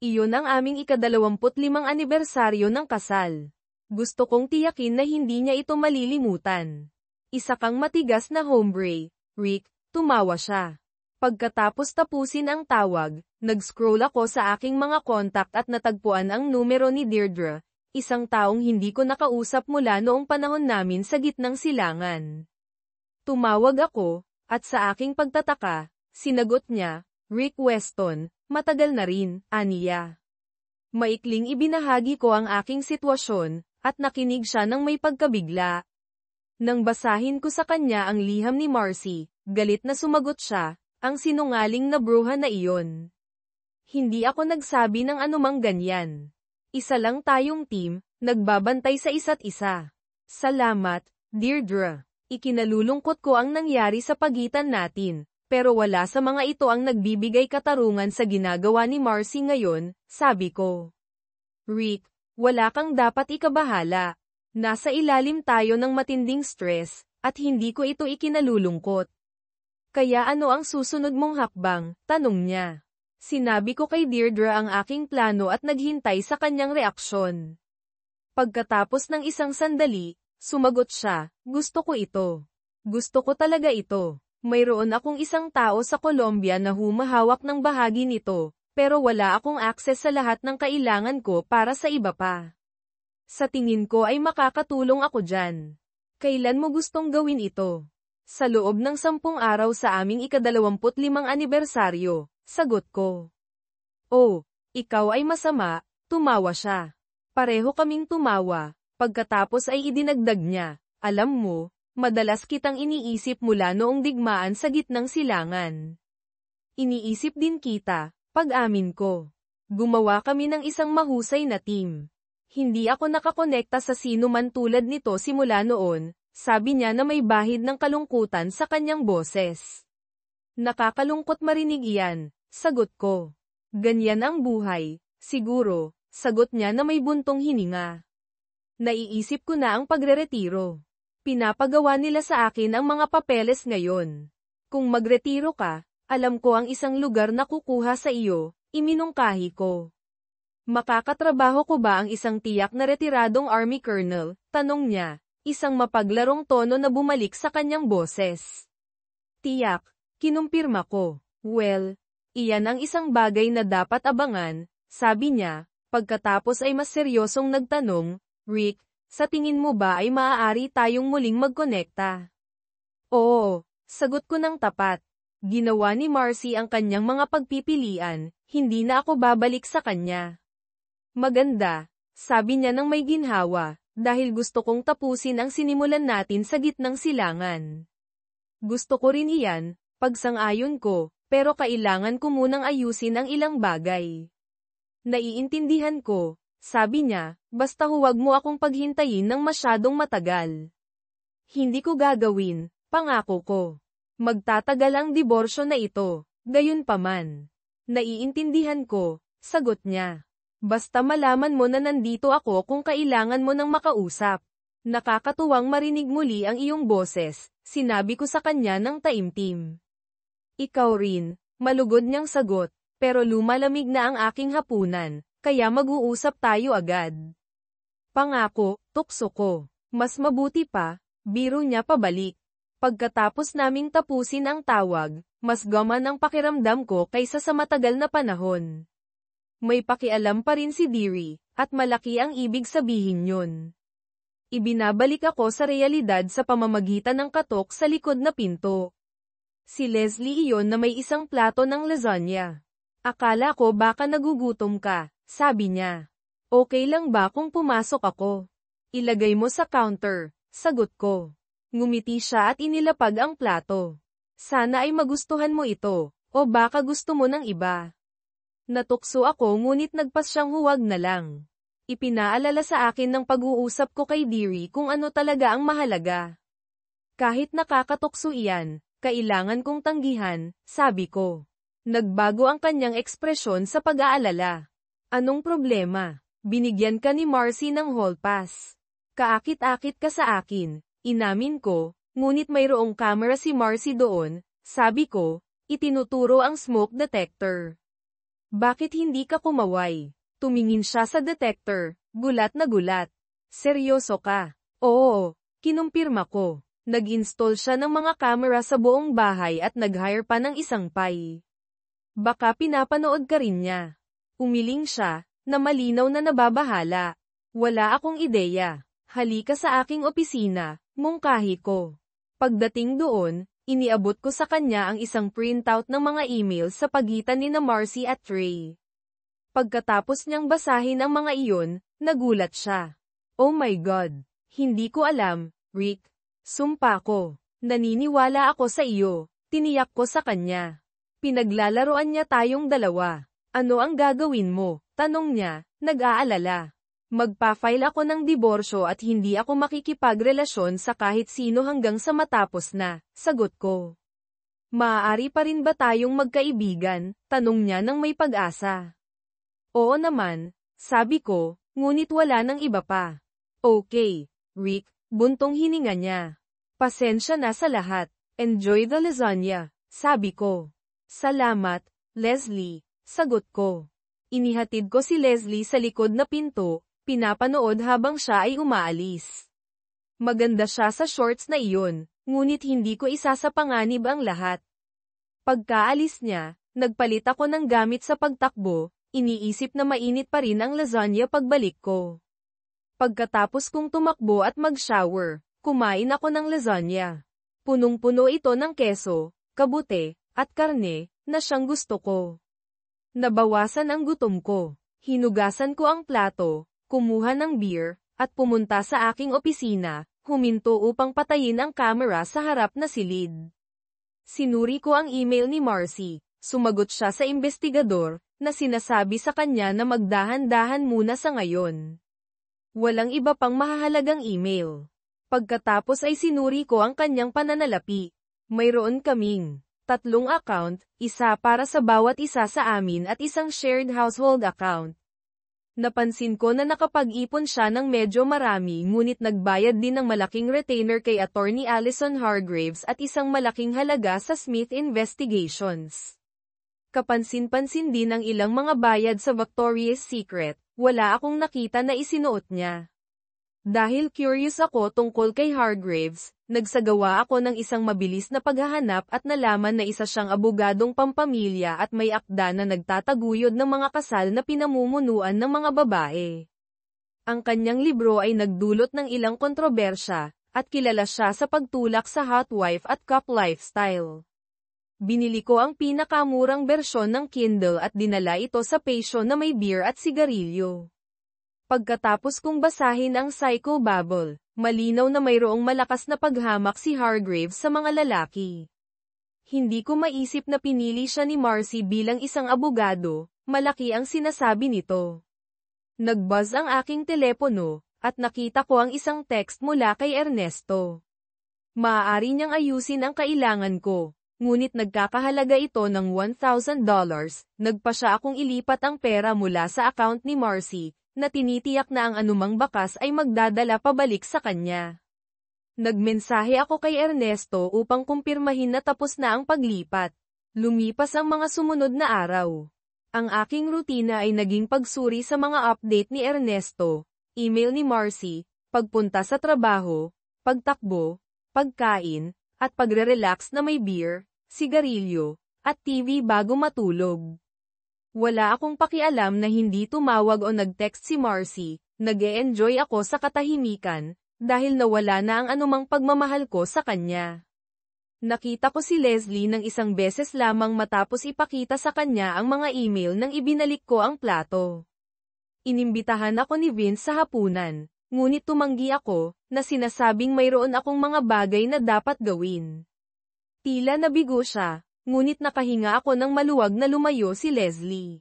Iyon ang aming ika-25 anibersaryo ng kasal. Gusto kong tiyakin na hindi niya ito malilimutan. Isa kang matigas na hombre, Rick, tumawa siya. Pagkatapos tapusin ang tawag, nag-scroll ako sa aking mga contact at natagpuan ang numero ni Deirdre, isang taong hindi ko nakausap mula noong panahon namin sa gitnang silangan. Tumawag ako, at sa aking pagtataka, sinagot niya, Rick Weston, matagal na rin, aniya. Maikling ibinahagi ko ang aking sitwasyon, at nakinig siya ng may pagkabigla. Nang basahin ko sa kanya ang liham ni Marcy, galit na sumagot siya, ang sinungaling na bruha na iyon. Hindi ako nagsabi ng anumang ganyan. Isa lang tayong team, nagbabantay sa isa't isa. Salamat, Deirdre. Ikinalulungkot ko ang nangyari sa pagitan natin, pero wala sa mga ito ang nagbibigay katarungan sa ginagawa ni Marcy ngayon, sabi ko. Rick, wala kang dapat ikabahala. Nasa ilalim tayo ng matinding stress, at hindi ko ito ikinalulungkot. Kaya ano ang susunod mong hakbang? Tanong niya. Sinabi ko kay Deirdre ang aking plano at naghintay sa kanyang reaksyon. Pagkatapos ng isang sandali, sumagot siya, gusto ko ito. Gusto ko talaga ito. Mayroon akong isang tao sa Colombia na humahawak ng bahagi nito, pero wala akong access sa lahat ng kailangan ko para sa iba pa. Sa tingin ko ay makakatulong ako dyan. Kailan mo gustong gawin ito? Sa loob ng 10 araw sa aming ika-25 anibersaryo. Sagot ko. Oh, ikaw ay masama, tumawa siya. Pareho kaming tumawa, pagkatapos ay idinagdag niya, alam mo, madalas kitang iniisip mula noong digmaan sa gitnang silangan. Iniisip din kita, pag-amin ko. Gumawa kami ng isang mahusay na team. Hindi ako nakakonekta sa sino man tulad nito simula noon, sabi niya na may bahid ng kalungkutan sa kanyang boses. Nakakalungkot marinig iyan. Sagot ko. Ganyan ang buhay, siguro, sagot niya na may buntong hininga. Naiisip ko na ang pagreretiro. Pinapagawa nila sa akin ang mga papeles ngayon. Kung magretiro ka, alam ko ang isang lugar na kukuha sa iyo, iminungkahi ko. Makakatrabaho ko ba ang isang tiyak na retiradong army colonel? Tanong niya, isang mapaglarong tono na bumalik sa kanyang boses. Tiyak, kinumpirma ko. Well, iyan ang isang bagay na dapat abangan, sabi niya, pagkatapos ay mas seryosong nagtanong, Rick, sa tingin mo ba ay maaari tayong muling magkonekta? Oo, sagot ko ng tapat. Ginawa ni Marcy ang kanyang mga pagpipilian, hindi na ako babalik sa kanya. Maganda, sabi niya ng may ginhawa, dahil gusto kong tapusin ang sinimulan natin sa gitnang silangan. Gusto ko rin iyan, pagsang-ayon ko. Pero kailangan ko munang ayusin ang ilang bagay. Naiintindihan ko, sabi niya, basta huwag mo akong paghintayin ng masyadong matagal. Hindi ko gagawin, pangako ko. Magtatagal ang diborsyo na ito, gayunpaman. Naiintindihan ko, sagot niya. Basta malaman mo na nandito ako kung kailangan mo ng makausap. Nakakatuwang marinig muli ang iyong boses, sinabi ko sa kanya ng taimtim. Ikaw rin, malugod niyang sagot, pero lumalamig na ang aking hapunan, kaya mag-uusap tayo agad. Pangako, tukso ko. Mas mabuti pa, biro niya pabalik. Pagkatapos naming tapusin ang tawag, mas gaman ang pakiramdam ko kaysa sa matagal na panahon. May pakialam pa rin si Deary, at malaki ang ibig sabihin yun. Ibinabalik ako sa realidad sa pamamagitan ng katok sa likod na pinto. Si Leslie iyon na may isang plato ng lasagna. Akala ko baka nagugutom ka, sabi niya. Okay lang ba kung pumasok ako? Ilagay mo sa counter, sagot ko. Ngumiti siya at inilapag ang plato. Sana ay magustuhan mo ito, o baka gusto mo ng iba. Natukso ako ngunit nagpas siyang huwag na lang. Ipinaalala sa akin ng pag-uusap ko kay Deary kung ano talaga ang mahalaga. Kahit nakakatukso iyan, kailangan kong tanggihan, sabi ko. Nagbago ang kanyang ekspresyon sa pag-aalala. Anong problema? Binigyan ka ni Marcy ng hall pass. Kaakit-akit ka sa akin, inamin ko, ngunit mayroong camera si Marcy doon, sabi ko, itinuturo ang smoke detector. Bakit hindi ka kumaway? Tumingin siya sa detector, gulat na gulat. Seryoso ka? Oo, kinumpirma ko. Nag-install siya ng mga camera sa buong bahay at nag-hire pa ng isang pay. Baka pinapanood ka rin niya. Umiling siya, na malinaw na nababahala. Wala akong ideya. Halika sa aking opisina, mungkahi ko. Pagdating doon, iniabot ko sa kanya ang isang printout ng mga email sa pagitan ni na Marcy at Trey. Pagkatapos niyang basahin ang mga iyon, nagulat siya. Oh my God! Hindi ko alam, Rick. Sumpa ko. Naniniwala ako sa iyo, tiniyak ko sa kanya. Pinaglalaroan niya tayong dalawa. Ano ang gagawin mo? Tanong niya, nag-aalala. Magpa-file ako ng diborsyo at hindi ako makikipagrelasyon sa kahit sino hanggang sa matapos na, sagot ko. Maaari pa rin ba tayong magkaibigan? Tanong niya nang may pag-asa. Oo naman, sabi ko, ngunit wala nang iba pa. Okay, Rick, buntong hininga niya. Pasensya na sa lahat. Enjoy the lasagna, sabi ko. Salamat, Leslie, sagot ko. Inihatid ko si Leslie sa likod na pinto, pinapanood habang siya ay umaalis. Maganda siya sa shorts na iyon, ngunit hindi ko isasapanganib ang lahat. Pagkaalis niya, nagpalit ako ng gamit sa pagtakbo, iniisip na mainit pa rin ang lasagna pagbalik ko. Pagkatapos kong tumakbo at mag-shower, kumain ako ng lasagna. Punong-puno ito ng keso, kabute, at karne, na siyang gusto ko. Nabawasan ang gutom ko. Hinugasan ko ang plato, kumuha ng beer, at pumunta sa aking opisina, huminto upang patayin ang camera sa harap na silid. Sinuri ko ang email ni Marcy. Sumagot siya sa investigador, na sinasabi sa kanya na magdahan-dahan muna sa ngayon. Walang iba pang mahahalagang email. Pagkatapos ay sinuri ko ang kanyang pananalapi. Mayroon kaming 3 account, isa para sa bawat isa sa amin at isang shared household account. Napansin ko na nakapag-ipon siya ng medyo marami ngunit nagbayad din ng malaking retainer kay Attorney Allison Hargraves at isang malaking halaga sa Smith Investigations. Kapansin-pansin din ang ilang mga bayad sa Victoria's Secret, wala akong nakita na isinuot niya. Dahil curious ako tungkol kay Hargraves, nagsagawa ako ng isang mabilis na paghahanap at nalaman na isa siyang abogadong pampamilya at may akda na nagtataguyod ng mga kasal na pinamumunuan ng mga babae. Ang kanyang libro ay nagdulot ng ilang kontrobersya, at kilala siya sa pagtulak sa hot wife at cop lifestyle. Binili ko ang pinakamurang bersyon ng Kindle at dinala ito sa Passion na may beer at sigarilyo. Pagkatapos kong basahin ang Psychobabble, malinaw na mayroong malakas na paghamak si Hargraves sa mga lalaki. Hindi ko maisip na pinili siya ni Marcy bilang isang abogado, malaki ang sinasabi nito. Nag-buzz ang aking telepono, at nakita ko ang isang text mula kay Ernesto. Maaari niyang ayusin ang kailangan ko. ngunit nagkakahalaga ito ng $1,000, nagpa siya akong ilipat ang pera mula sa account ni Marcy, na tinitiyak na ang anumang bakas ay magdadala pabalik sa kanya. Nagmensahe ako kay Ernesto upang kumpirmahin na tapos na ang paglipat. Lumipas ang mga sumunod na araw. Ang aking rutina ay naging pagsuri sa mga update ni Ernesto, email ni Marcy, pagpunta sa trabaho, pagtakbo, pagkain, at pagre-relax na may beer, sigarilyo, at TV bago matulog. Wala akong pakialam na hindi tumawag o nag-text si Marcy, nag-e-enjoy ako sa katahimikan, dahil nawala na ang anumang pagmamahal ko sa kanya. Nakita ko si Leslie ng isang beses lamang matapos ipakita sa kanya ang mga email nang ibinalik ko ang plato. Inimbitahan ako ni Vince sa hapunan, ngunit tumanggi ako, na sinasabing mayroon akong mga bagay na dapat gawin. Tila nabigo siya, ngunit nakahinga ako ng maluwag na lumayo si Leslie.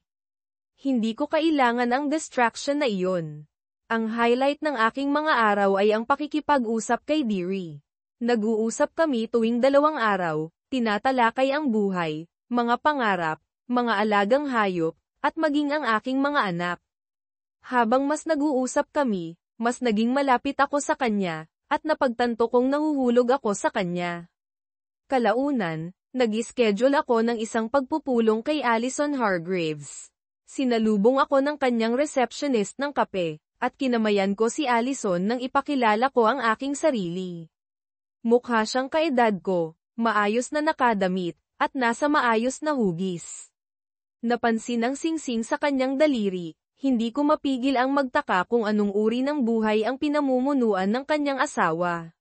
Hindi ko kailangan ang distraction na iyon. Ang highlight ng aking mga araw ay ang pakikipag-usap kay Deary. Nag-uusap kami tuwing 2 araw, tinatalakay ang buhay, mga pangarap, mga alagang hayop, at maging ang aking mga anak. Habang mas nag-uusap kami, mas naging malapit ako sa kanya, at napagtanto kong nahuhulog ako sa kanya. Kalaunan, nag-schedule ako ng isang pagpupulong kay Allison Hargraves. Sinalubong ako ng kanyang receptionist ng kape, at kinamayan ko si Allison nang ipakilala ko ang aking sarili. Mukha siyang kaedad ko, maayos na nakadamit, at nasa maayos na hugis. Napansin ang singsing sa kanyang daliri, hindi ko mapigil ang magtaka kung anong uri ng buhay ang pinamumunuan ng kanyang asawa.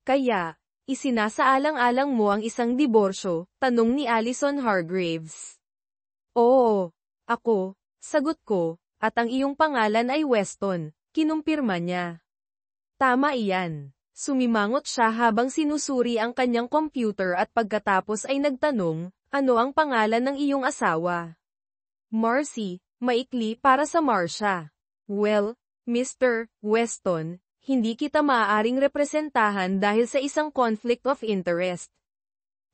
Kaya, isinasaalang-alang mo ang isang diborsyo, tanong ni Allison Hargraves. Oo, ako, sagot ko, at ang iyong pangalan ay Weston, kinumpirma niya. Tama iyan. Sumimangot siya habang sinusuri ang kanyang computer at pagkatapos ay nagtanong, ano ang pangalan ng iyong asawa? Marcy, maikli para sa Marcia. Well, Mr. Weston, hindi kita maaaring representahan dahil sa isang conflict of interest.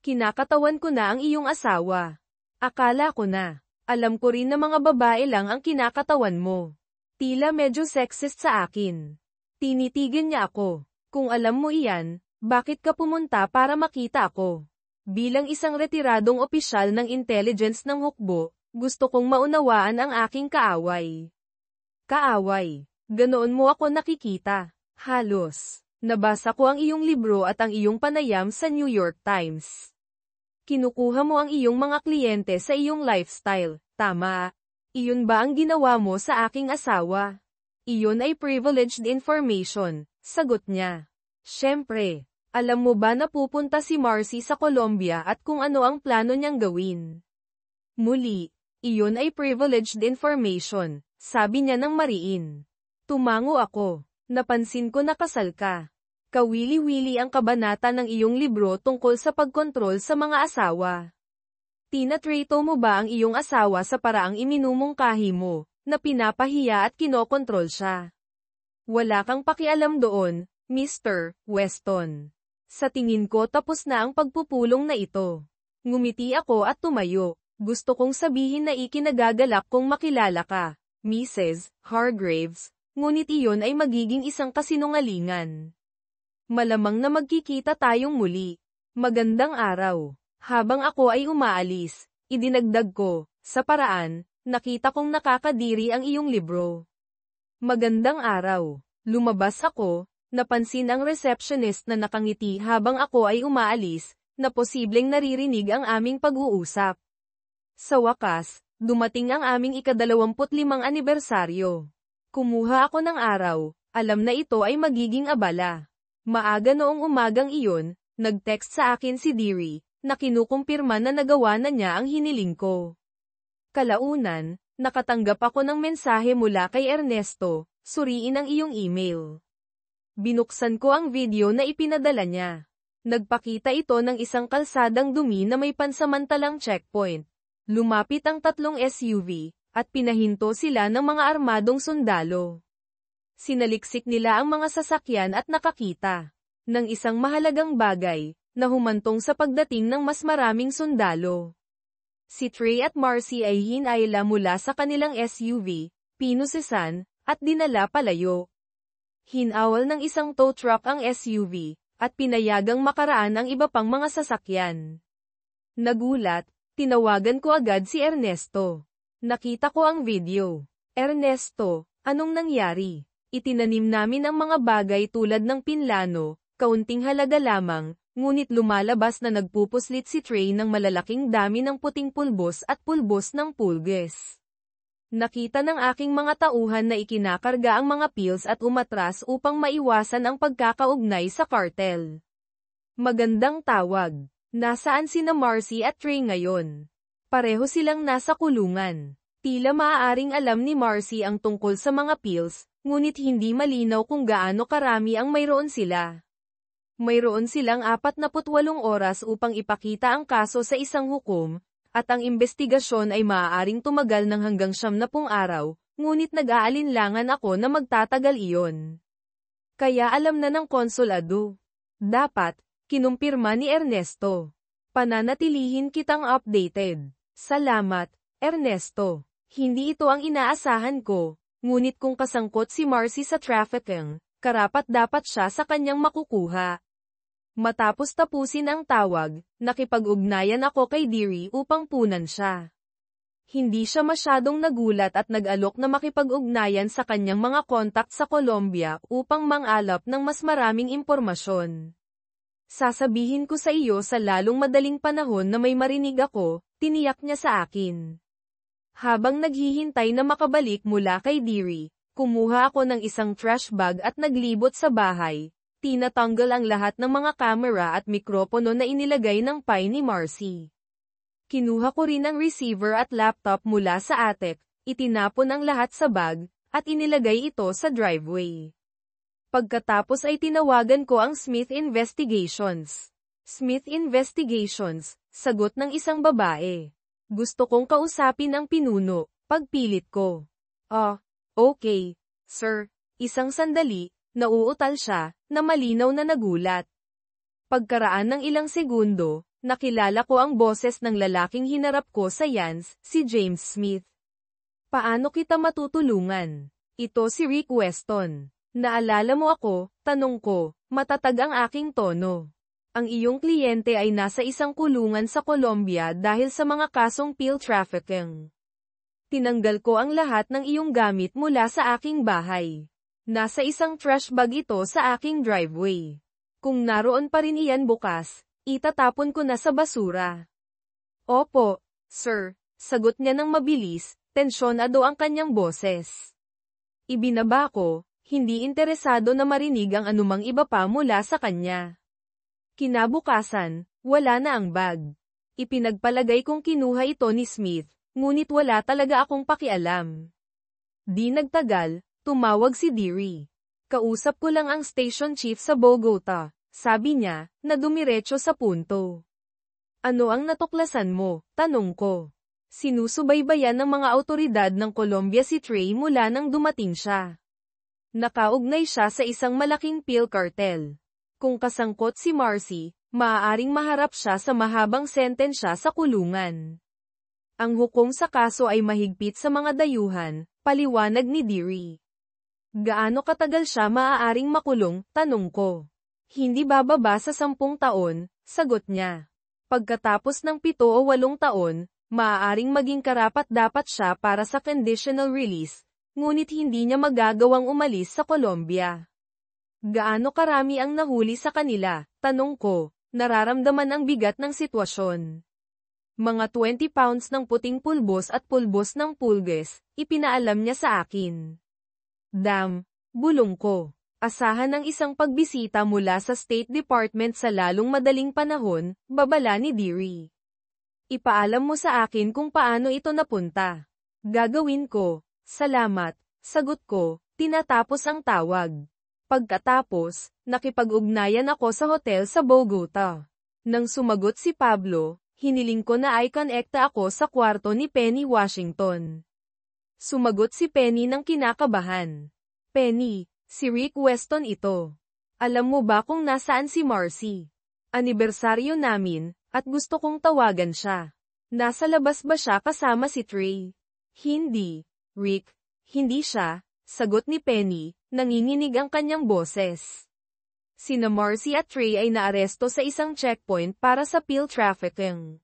Kinakatawan ko na ang iyong asawa. Akala ko na. Alam ko rin na mga babae lang ang kinakatawan mo. Tila medyo sexist sa akin. Tinitigil niya ako. Kung alam mo iyan, bakit ka pumunta para makita ako? Bilang isang retiradong opisyal ng intelligence ng hukbo, gusto kong maunawaan ang aking kaaway. Kaaway. Ganoon mo ako nakikita. Halos. Nabasa ko ang iyong libro at ang iyong panayam sa New York Times. Kinukuha mo ang iyong mga kliyente sa iyong lifestyle, tama? Iyon ba ang ginawa mo sa aking asawa? Iyon ay privileged information. Sagot niya. Siyempre, alam mo ba na pupunta si Marcy sa Colombia at kung ano ang plano niyang gawin? Muli, iyon ay privileged information, sabi niya ng mariin. Tumango ako. Napansin ko na kasal ka. Kawili-wili ang kabanata ng iyong libro tungkol sa pagkontrol sa mga asawa. Tinatrato mo ba ang iyong asawa sa paraang iminumungkahi mo, na pinapahiya at kinokontrol siya? Wala kang pakialam doon, Mr. Weston. Sa tingin ko tapos na ang pagpupulong na ito. Ngumiti ako at tumayo. Gusto kong sabihin na ikinagagalak kong makilala ka, Mrs. Hargraves, ngunit iyon ay magiging isang kasinungalingan. Malamang na magkikita tayong muli. Magandang araw. Habang ako ay umaalis, idinagdag ko, sa paraan, nakita kong nakakadiri ang iyong libro. Magandang araw. Lumabas ako, napansin ang receptionist na nakangiti habang ako ay umaalis, na posibleng naririnig ang aming pag-uusap. Sa wakas, dumating ang aming ika-25 anibersaryo. Kumuha ako ng araw, alam na ito ay magiging abala. Maaga noong umagang iyon, nag-text sa akin si Deary, na kinukumpirma na nagawa na niya ang hiniling ko. Kalaunan, nakatanggap ako ng mensahe mula kay Ernesto, suriin ang iyong email. Binuksan ko ang video na ipinadala niya. Nagpakita ito ng isang kalsadang dumi na may pansamantalang checkpoint. Lumapit ang 3 SUV, at pinahinto sila ng mga armadong sundalo. Sinaliksik nila ang mga sasakyan at nakakita ng isang mahalagang bagay, na humantong sa pagdating ng mas maraming sundalo. Si Trey at Marcy ay hinayla mula sa kanilang SUV, pinusesan, at dinala palayo. Hinawal ng isang tow truck ang SUV, at pinayagang makaraan ang iba pang mga sasakyan. Nagulat, tinawagan ko agad si Ernesto. Nakita ko ang video. Ernesto, anong nangyari? Itinanim namin ang mga bagay tulad ng pinlano, kaunting halaga lamang, ngunit lumalabas na nagpupuslit si Trey ng malalaking dami ng puting pulbos at pulbos ng pulges. Nakita ng aking mga tauhan na ikinakarga ang mga pills at umatras upang maiwasan ang pagkakaugnay sa kartel. Magandang tawag. Nasaan sina Marcy at Trey ngayon? Pareho silang nasa kulungan. Tila maaaring alam ni Marcy ang tungkol sa mga pills, ngunit hindi malinaw kung gaano karami ang mayroon sila. Mayroon silang 48 oras upang ipakita ang kaso sa isang hukom, at ang imbestigasyon ay maaaring tumagal ng hanggang 70 araw, ngunit nag-aalinlangan ako na magtatagal iyon. Kaya alam na ng konsulado. Dapat, kinumpirma ni Ernesto. Pananatilihin kitang updated. Salamat, Ernesto. Hindi ito ang inaasahan ko, ngunit kung kasangkot si Marcy sa trafficking, karapat-dapat siya sa kanyang makukuha. Matapos tapusin ang tawag, nakipag-ugnayan ako kay Deary upang punan siya. Hindi siya masyadong nagulat at nag-alok na makipag-ugnayan sa kanyang mga kontak sa Colombia upang mangalap ng mas maraming impormasyon. Sasabihin ko sa iyo sa lalong madaling panahon na may marinig ako, tiniyak niya sa akin. Habang naghihintay na makabalik mula kay Deary, kumuha ako ng isang trash bag at naglibot sa bahay. Tinatanggal ang lahat ng mga kamera at mikropono na inilagay ng pai ni Marcy. Kinuha ko rin ang receiver at laptop mula sa attic, itinapon ang lahat sa bag, at inilagay ito sa driveway. Pagkatapos ay tinawagan ko ang Smith Investigations. Smith Investigations, sagot ng isang babae. Gusto kong kausapin ang pinuno, pagpilit ko. Okay, sir. Isang sandali, nauutal siya, na malinaw na nagulat. Pagkaraan ng ilang segundo, nakilala ko ang boses ng lalaking hinarap ko sa Yans, si James Smith. Paano kita matutulungan? Ito si Rick Weston. Naalala mo ako, tanong ko, matatag ang aking tono. Ang iyong kliyente ay nasa isang kulungan sa Colombia dahil sa mga kasong pill trafficking. Tinanggal ko ang lahat ng iyong gamit mula sa aking bahay. Nasa isang trash bag ito sa aking driveway. Kung naroon pa rin iyan bukas, itatapon ko na sa basura. Opo, sir, sagot niya ng mabilis, tensyonado ang kanyang boses. Ibinaba ko, hindi interesado na marinig ang anumang iba pa mula sa kanya. Kinabukasan, wala na ang bag. Ipinagpalagay kong kinuha ito ni Smith, ngunit wala talaga akong pakialam. Di nagtagal, tumawag si Deary. Kausap ko lang ang station chief sa Bogota, sabi niya, na dumiretso sa punto. Ano ang natuklasan mo? Tanong ko. Sinusubaybayan ng mga awtoridad ng Colombia si Trey mula nang dumating siya. Nakaugnay siya sa isang malaking pill cartel. Kung kasangkot si Marcy, maaaring maharap siya sa mahabang sentensya sa kulungan. Ang hukom sa kaso ay mahigpit sa mga dayuhan, paliwanag ni Deary. Gaano katagal siya maaaring makulong? Tanong ko. Hindi bababa sa 10 taon, sagot niya. Pagkatapos ng 7 o 8 taon, maaaring maging karapat-dapat siya para sa conditional release, ngunit hindi niya magagawang umalis sa Colombia. Gaano karami ang nahuli sa kanila? Tanong ko, nararamdaman ang bigat ng sitwasyon. Mga 20 pounds ng puting pulbos at pulbos ng pulges, ipinaalam niya sa akin. Bulong ko. Asahan ng isang pagbisita mula sa State Department sa lalong madaling panahon, babala ni Deary. Ipaalam mo sa akin kung paano ito napunta. Gagawin ko. Salamat, sagot ko, tinatapos ang tawag. Pagkatapos, nakipag-ugnayan ako sa hotel sa Bogota. Nang sumagot si Pablo, hiniling ko na ay konekta ako sa kwarto ni Penny Washington. Sumagot si Penny ng kinakabahan. Penny, si Rick Weston ito. Alam mo ba kung nasaan si Marcy? Anibersaryo namin, at gusto kong tawagan siya. Nasa labas ba siya kasama si Trey? Hindi, Rick. Hindi siya, sagot ni Penny, nanginginig ang kanyang boses. Sina Marcy at Trey ay naaresto sa isang checkpoint para sa pill trafficking.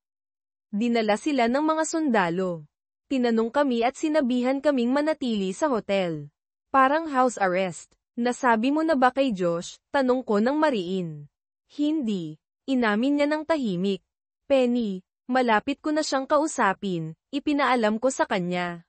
Dinala sila ng mga sundalo. Tinanong kami at sinabihan kaming manatili sa hotel. Parang house arrest. Nasabi mo na ba kay Josh? Tanong ko ng mariin. Hindi. Inamin niya ng tahimik. Penny, malapit ko na siyang kausapin, ipinaalam ko sa kanya.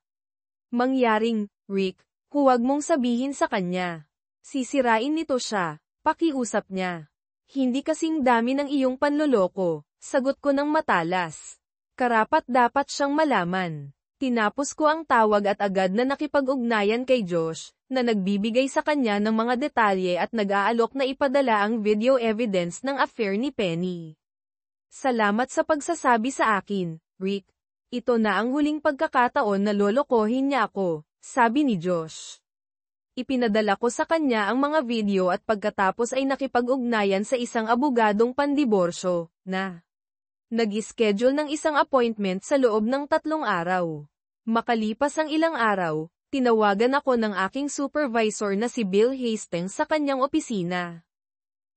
Mangyaring, Rick, huwag mong sabihin sa kanya. Sisirain nito siya, pakiusap niya. Hindi kasing dami ng iyong panloloko, sagot ko ng matalas. Karapat dapat siyang malaman. Tinapos ko ang tawag at agad na nakipag-ugnayan kay Josh, na nagbibigay sa kanya ng mga detalye at nag-aalok na ipadala ang video evidence ng affair ni Penny. Salamat sa pagsasabi sa akin, Rick. Ito na ang huling pagkakataon na lolokohin niya ako, sabi ni Josh. Ipinadala ko sa kanya ang mga video at pagkatapos ay nakipag-ugnayan sa isang abogadong pandiborsyo, na nag-schedule ng isang appointment sa loob ng 3 araw. Makalipas ang ilang araw, tinawagan ako ng aking supervisor na si Bill Hastings sa kanyang opisina.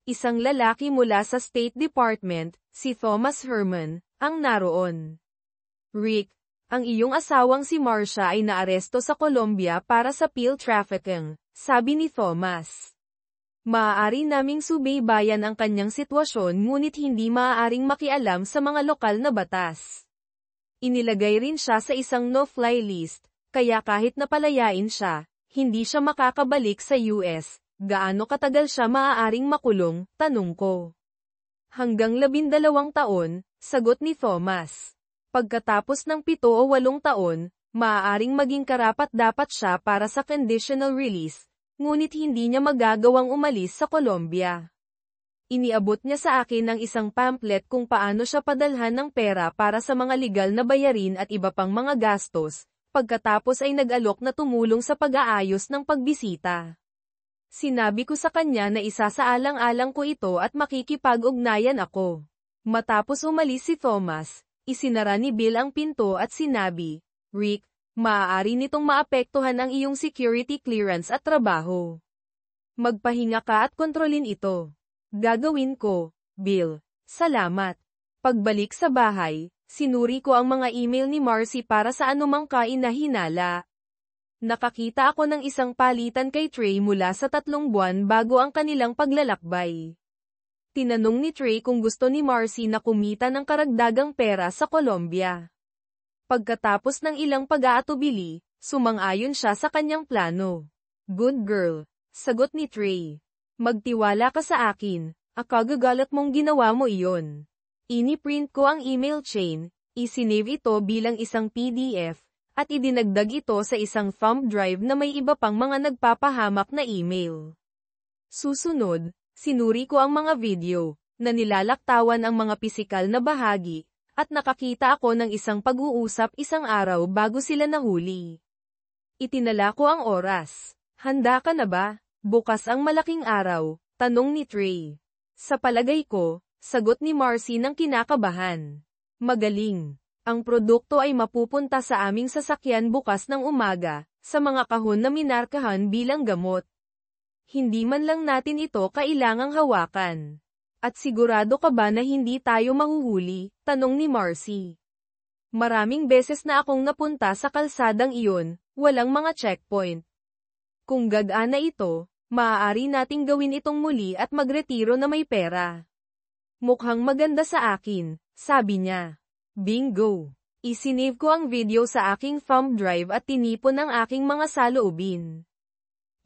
Isang lalaki mula sa State Department, si Thomas Herman, ang naroon. Rick, ang iyong asawang si Marcia ay naaresto sa Colombia para sa pill trafficking, sabi ni Thomas. Maaari naming subaybayan ang kanyang sitwasyon ngunit hindi maaaring makialam sa mga lokal na batas. Inilagay rin siya sa isang no-fly list, kaya kahit napalayain siya, hindi siya makakabalik sa US. Gaano katagal siya maaaring makulong, tanong ko. Hanggang 12 taon, sagot ni Thomas. Pagkatapos ng 7 o 8 taon, maaaring maging karapat-dapat siya para sa conditional release, ngunit hindi niya magagawang umalis sa Colombia. Iniabot niya sa akin ang isang pamphlet kung paano siya padalhan ng pera para sa mga legal na bayarin at iba pang mga gastos, pagkatapos ay nag-alok na tumulong sa pag-aayos ng pagbisita. Sinabi ko sa kanya na isasaalang-alang ko ito at makikipag-ugnayan ako. Matapos umalis si Thomas, isinara ni Bill ang pinto at sinabi, Rick, maaari nitong maapektuhan ang iyong security clearance at trabaho. Magpahinga ka at kontrolin ito. Gagawin ko, Bill. Salamat. Pagbalik sa bahay, sinuri ko ang mga email ni Marcy para sa anumang kainahinala. Nakakita ako ng isang palitan kay Trey mula sa 3 buwan bago ang kanilang paglalakbay. Tinanong ni Trey kung gusto ni Marcy na kumita ng karagdagang pera sa Colombia. Pagkatapos ng ilang pag-aatubili, sumang-ayon siya sa kanyang plano. Good girl, sagot ni Trey. Magtiwala ka sa akin, akagagalat mong ginawa mo iyon. Ini-print ko ang email chain, isinave ito bilang isang PDF, at idinagdag ito sa isang thumb drive na may iba pang mga nagpapahamak na email. Susunod, sinuri ko ang mga video, na nilalaktawan ang mga pisikal na bahagi, at nakakita ako ng isang pag-uusap isang araw bago sila nahuli. Itinala ko ang oras. Handa ka na ba? Bukas ang malaking araw, tanong ni Trey. Sa palagay ko, sagot ni Marcy ng kinakabahan. Magaling. Ang produkto ay mapupunta sa aming sasakyan bukas ng umaga, sa mga kahon na minarkahan bilang gamot. Hindi man lang natin ito kailangang hawakan. At sigurado ka ba na hindi tayo mahuhuli? Tanong ni Marcy. Maraming beses na akong napunta sa kalsadang iyon, walang mga checkpoint. Kung gagana ito, maaari nating gawin itong muli at magretiro na may pera. Mukhang maganda sa akin, sabi niya. Bingo! Isinave ko ang video sa aking thumb drive at tinipon ang aking mga saloobin.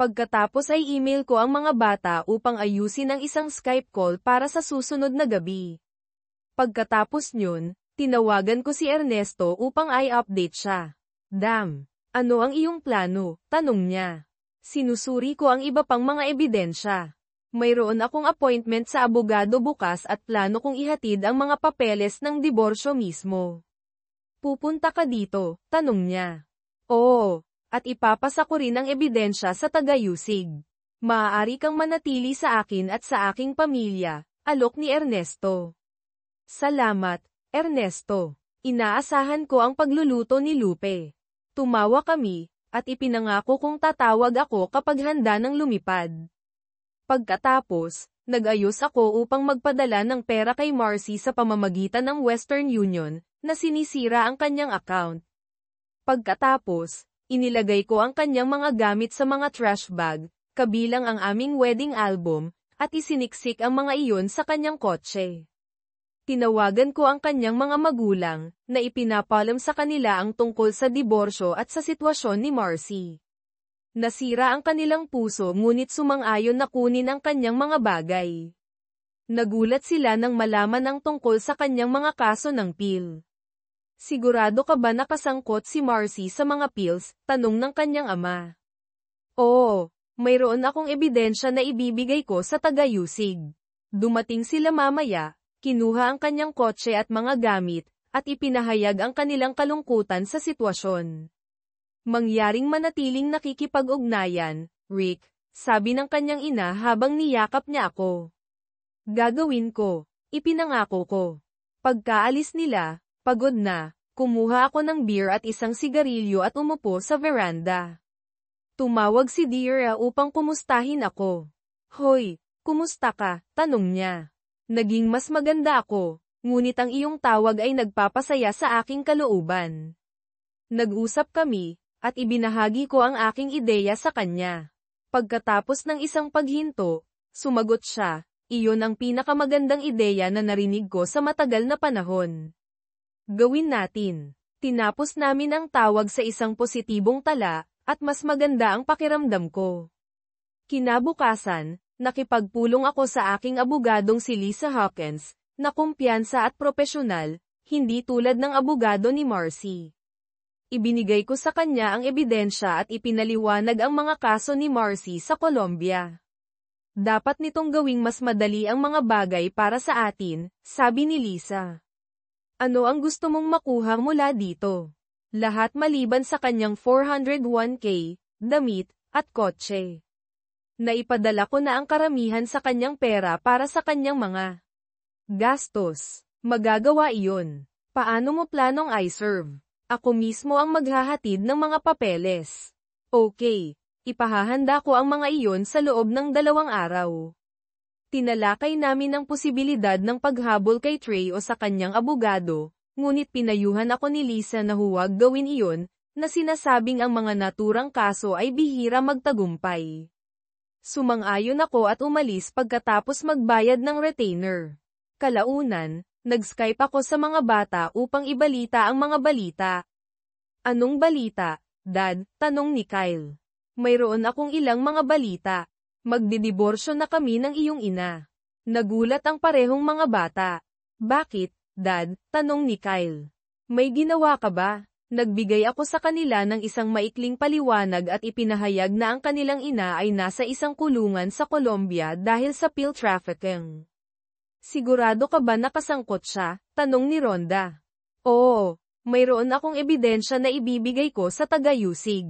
Pagkatapos ay email ko ang mga bata upang ayusin ang isang Skype call para sa susunod na gabi. Pagkatapos nyun, tinawagan ko si Ernesto upang i-update siya. Damn! Ano ang iyong plano? Tanong niya. Sinusuri ko ang iba pang mga ebidensya. Mayroon akong appointment sa abogado bukas at plano kong ihatid ang mga papeles ng diborsyo mismo. Pupunta ka dito? Tanong niya. Oo, at ipapasa ko rin ang ebidensya sa taga-usig. Maaari kang manatili sa akin at sa aking pamilya, Alok ni Ernesto. Salamat, Ernesto. Inaasahan ko ang pagluluto ni Lupe. Tumawa kami, at ipinangako kong tatawag ako kapag handa ng lumipad. Pagkatapos, nag-ayos ako upang magpadala ng pera kay Marcy sa pamamagitan ng Western Union, na sinisira ang kanyang account. Pagkatapos, inilagay ko ang kanyang mga gamit sa mga trash bag, kabilang ang aming wedding album, at isiniksik ang mga iyon sa kanyang kotse. Tinawagan ko ang kanyang mga magulang, na ipinapalam sa kanila ang tungkol sa diborsyo at sa sitwasyon ni Marcy. Nasira ang kanilang puso ngunit sumang-ayon na kunin ang kanyang mga bagay. Nagulat sila nang malaman ang tungkol sa kanyang mga kaso ng PIL. Sigurado ka ba nakasangkot si Marcy sa mga pills? Tanong ng kanyang ama. Oo, mayroon akong ebidensya na ibibigay ko sa taga-Yusig. Dumating sila mamaya. Kinuha ang kanyang kotse at mga gamit, at ipinahayag ang kanilang kalungkutan sa sitwasyon. Mangyaring manatiling nakikipag-ugnayan, Rick, sabi ng kanyang ina habang niyakap niya ako. Gagawin ko, ipinangako ko. Pagkaalis nila, pagod na, kumuha ako ng beer at isang sigarilyo at umupo sa veranda. Tumawag si Dira upang kumustahin ako. Hoy, kumusta ka? Tanong niya. Naging mas maganda ako, ngunit ang iyong tawag ay nagpapasaya sa aking kalooban. Nag-usap kami, at ibinahagi ko ang aking ideya sa kanya. Pagkatapos ng isang paghinto, sumagot siya, iyon ang pinakamagandang ideya na narinig ko sa matagal na panahon. Gawin natin. Tinapos namin ang tawag sa isang positibong tala, at mas maganda ang pakiramdam ko. Kinabukasan, nakipagpulong ako sa aking abogadong si Lisa Hawkins, na kumpiyansa at propesyonal, hindi tulad ng abogado ni Marcy. Ibinigay ko sa kanya ang ebidensya at ipinaliwanag ang mga kaso ni Marcy sa Colombia. Dapat nitong gawing mas madali ang mga bagay para sa atin, sabi ni Lisa. Ano ang gusto mong makuha mula dito? Lahat maliban sa kanyang 401k, damit, at kotse. Naipadala ko na ang karamihan sa kanyang pera para sa kanyang mga gastos. Magagawa iyon. Paano mo planong i-serve? Ako mismo ang maghahatid ng mga papeles. Okay, ipahahanda ko ang mga iyon sa loob ng 2 araw. Tinalakay namin ang posibilidad ng paghabol kay Trey o sa kanyang abogado, ngunit pinayuhan ako ni Lisa na huwag gawin iyon, na sinasabing ang mga naturang kaso ay bihira magtagumpay. Sumang-ayon ako at umalis pagkatapos magbayad ng retainer. Kalaunan, nag-Skype ako sa mga bata upang ibalita ang mga balita. Anong balita, Dad? Tanong ni Kyle. Mayroon akong ilang mga balita. Magdidiborsyo na kami ng iyong ina. Nagulat ang parehong mga bata. Bakit, Dad? Tanong ni Kyle. May ginawa ka ba? Nagbigay ako sa kanila ng isang maikling paliwanag at ipinahayag na ang kanilang ina ay nasa isang kulungan sa Colombia dahil sa pill trafficking. Sigurado ka ba nakasangkot siya? Tanong ni Rhonda. Oo, mayroon akong ebidensya na ibibigay ko sa taga-Yusig.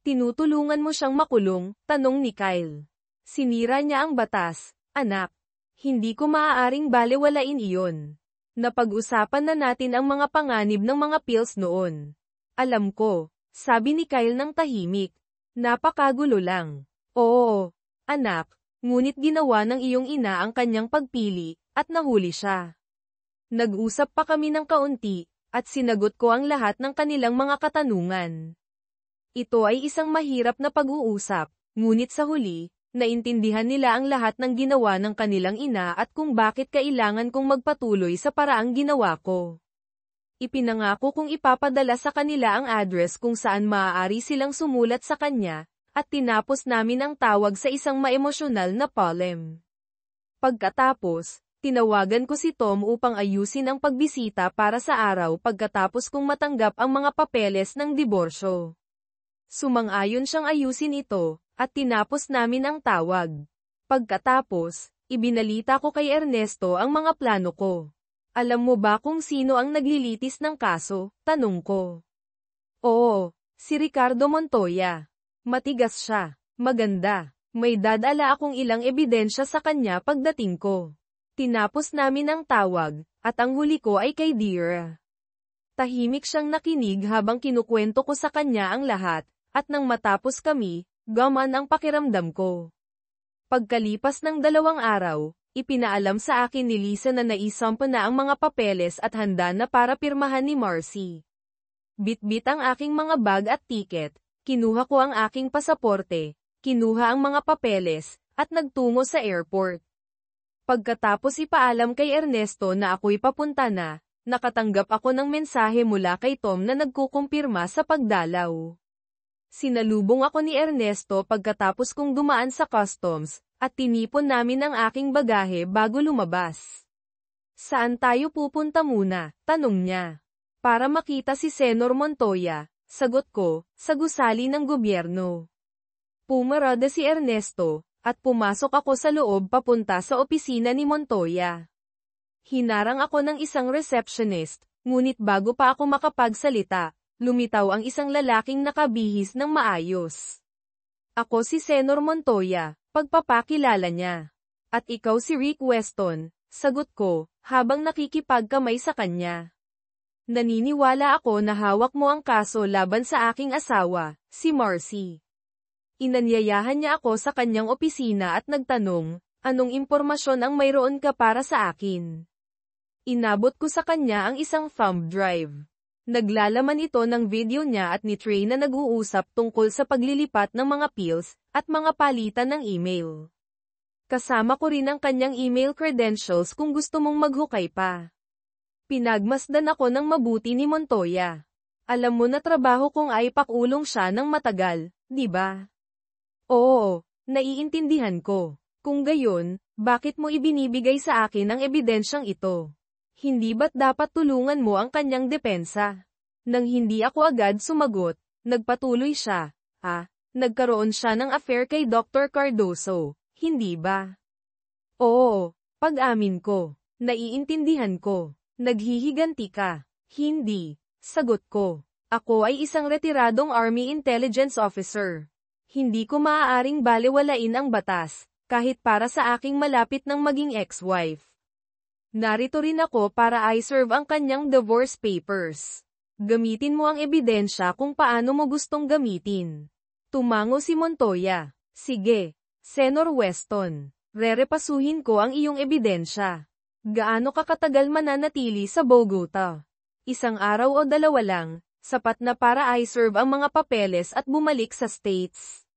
Tinutulungan mo siyang makulong? Tanong ni Kyle. Sinira niya ang batas, anak. Hindi ko maaaring balewalain iyon. Napag-usapan na natin ang mga panganib ng mga pills noon. Alam ko, sabi ni Kyle ng tahimik. Napakagulo lang. Oo, anak, ngunit ginawa ng iyong ina ang kanyang pagpili, at nahuli siya. Nag-usap pa kami ng kaunti, at sinagot ko ang lahat ng kanilang mga katanungan. Ito ay isang mahirap na pag-uusap, ngunit sa huli, naintindihan nila ang lahat ng ginawa ng kanilang ina at kung bakit kailangan kong magpatuloy sa paraang ginawa ko. Ipinangako kong ipapadala sa kanila ang address kung saan maaari silang sumulat sa kanya, at tinapos namin ang tawag sa isang maemosyonal na polem. Pagkatapos, tinawagan ko si Tom upang ayusin ang pagbisita para sa araw pagkatapos kong matanggap ang mga papeles ng diborsyo. Sumang-ayon siyang ayusin ito, at tinapos namin ang tawag. Pagkatapos, ibinalita ko kay Ernesto ang mga plano ko. Alam mo ba kung sino ang naglilitis ng kaso? Tanong ko. Oo, si Ricardo Montoya. Matigas siya. Maganda. May dadala akong ilang ebidensya sa kanya pagdating ko. Tinapos namin ang tawag, at ang huli ko ay kay Dira. Tahimik siyang nakinig habang kinukwento ko sa kanya ang lahat, at nang matapos kami, gamaan ang pakiramdam ko. Pagkalipas ng 2 araw, ipinaalam sa akin ni Lisa na naisampa na ang mga papeles at handa na para pirmahan ni Marcy. Bitbit ang aking mga bag at tiket, kinuha ko ang aking pasaporte, kinuha ang mga papeles, at nagtungo sa airport. Pagkatapos ipaalam kay Ernesto na ako'y papunta na, nakatanggap ako ng mensahe mula kay Tom na nagkukumpirma sa pagdalaw. Sinalubong ako ni Ernesto pagkatapos kong dumaan sa customs, at tinipon namin ang aking bagahe bago lumabas. Saan tayo pupunta muna? Tanong niya. Para makita si Senor Montoya, sagot ko, sa gusali ng gobyerno. Pumarada si Ernesto, at pumasok ako sa loob papunta sa opisina ni Montoya. Hinarang ako ng isang receptionist, ngunit bago pa ako makapagsalita, lumitaw ang isang lalaking nakabihis ng maayos. Ako si Senor Montoya, pagpapakilala niya. At ikaw si Rick Weston, sagot ko, habang nakikipagkamay sa kanya. Naniniwala ako na hawak mo ang kaso laban sa aking asawa, si Marcy. Inanyayahan niya ako sa kanyang opisina at nagtanong, anong impormasyon ang mayroon ka para sa akin? Inabot ko sa kanya ang isang thumb drive. Naglalaman ito ng video niya at ni Trey na nag-uusap tungkol sa paglilipat ng mga pills at mga palitan ng email. Kasama ko rin ang kanyang email credentials kung gusto mong maghukay pa. Pinagmasdan ako ng mabuti ni Montoya. Alam mo na trabaho kong ay pakulong siya ng matagal, di ba? Oo, naiintindihan ko. Kung gayon, bakit mo ibinibigay sa akin ang ebidensyang ito? Hindi ba't dapat tulungan mo ang kanyang depensa? Nang hindi ako agad sumagot, nagpatuloy siya. Nagkaroon siya ng affair kay Dr. Cardoso, hindi ba? Oo, pag-amin ko. Naiintindihan ko. Naghihiganti ka. Hindi, sagot ko. Ako ay isang retiradong Army Intelligence Officer. Hindi ko maaaring balewalain ang batas, kahit para sa aking malapit ng maging ex-wife. Narito rin ako para i-serve ang kanyang divorce papers. Gamitin mo ang ebidensya kung paano mo gustong gamitin. Tumango si Montoya. Sige, Senor Weston. Rerepasuhin ko ang iyong ebidensya. Gaano ka katagal mananatili sa Bogota? 1 araw o 2 lang, sapat na para i-serve ang mga papeles at bumalik sa States.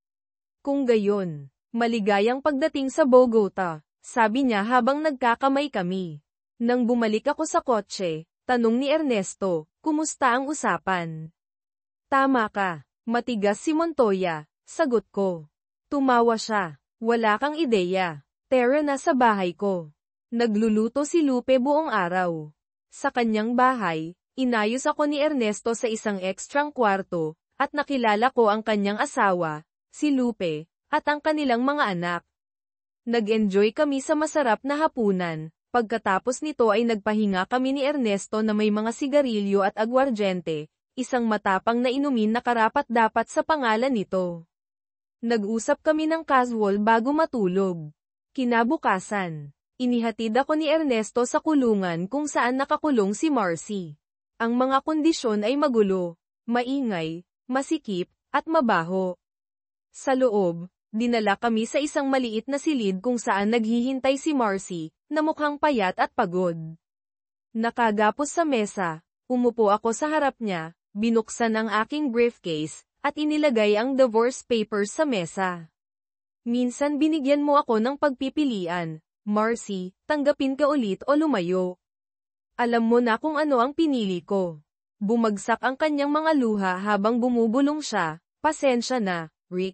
Kung gayon, maligayang pagdating sa Bogota, sabi niya habang nagkakamay kami. Nang bumalik ako sa kotse, tanong ni Ernesto, kumusta ang usapan? Tama ka, matigas si Montoya, sagot ko. Tumawa siya, wala kang ideya. Tara na sa bahay ko. Nagluluto si Lupe buong araw. Sa kanyang bahay, inayos ako ni Ernesto sa isang ekstrang kwarto, at nakilala ko ang kanyang asawa, si Lupe, at ang kanilang mga anak. Nag-enjoy kami sa masarap na hapunan. Pagkatapos nito ay nagpahinga kami ni Ernesto na may mga sigarilyo at aguardiente, isang matapang na inumin na karapat-dapat sa pangalan nito. Nag-usap kami ng casual bago matulog. Kinabukasan, inihatid ako ni Ernesto sa kulungan kung saan nakakulong si Marcy. Ang mga kondisyon ay magulo, maingay, masikip, at mabaho. Sa loob, dinala kami sa isang maliit na silid kung saan naghihintay si Marcy, na mukhang payat at pagod. Nakagapos sa mesa, umupo ako sa harap niya, binuksan ang aking briefcase, at inilagay ang divorce papers sa mesa. Minsan binigyan mo ako ng pagpipilian, Marcy, tanggapin ka ulit o lumayo. Alam mo na kung ano ang pinili ko. Bumagsak ang kanyang mga luha habang bumubulong siya, pasensya na, Rick.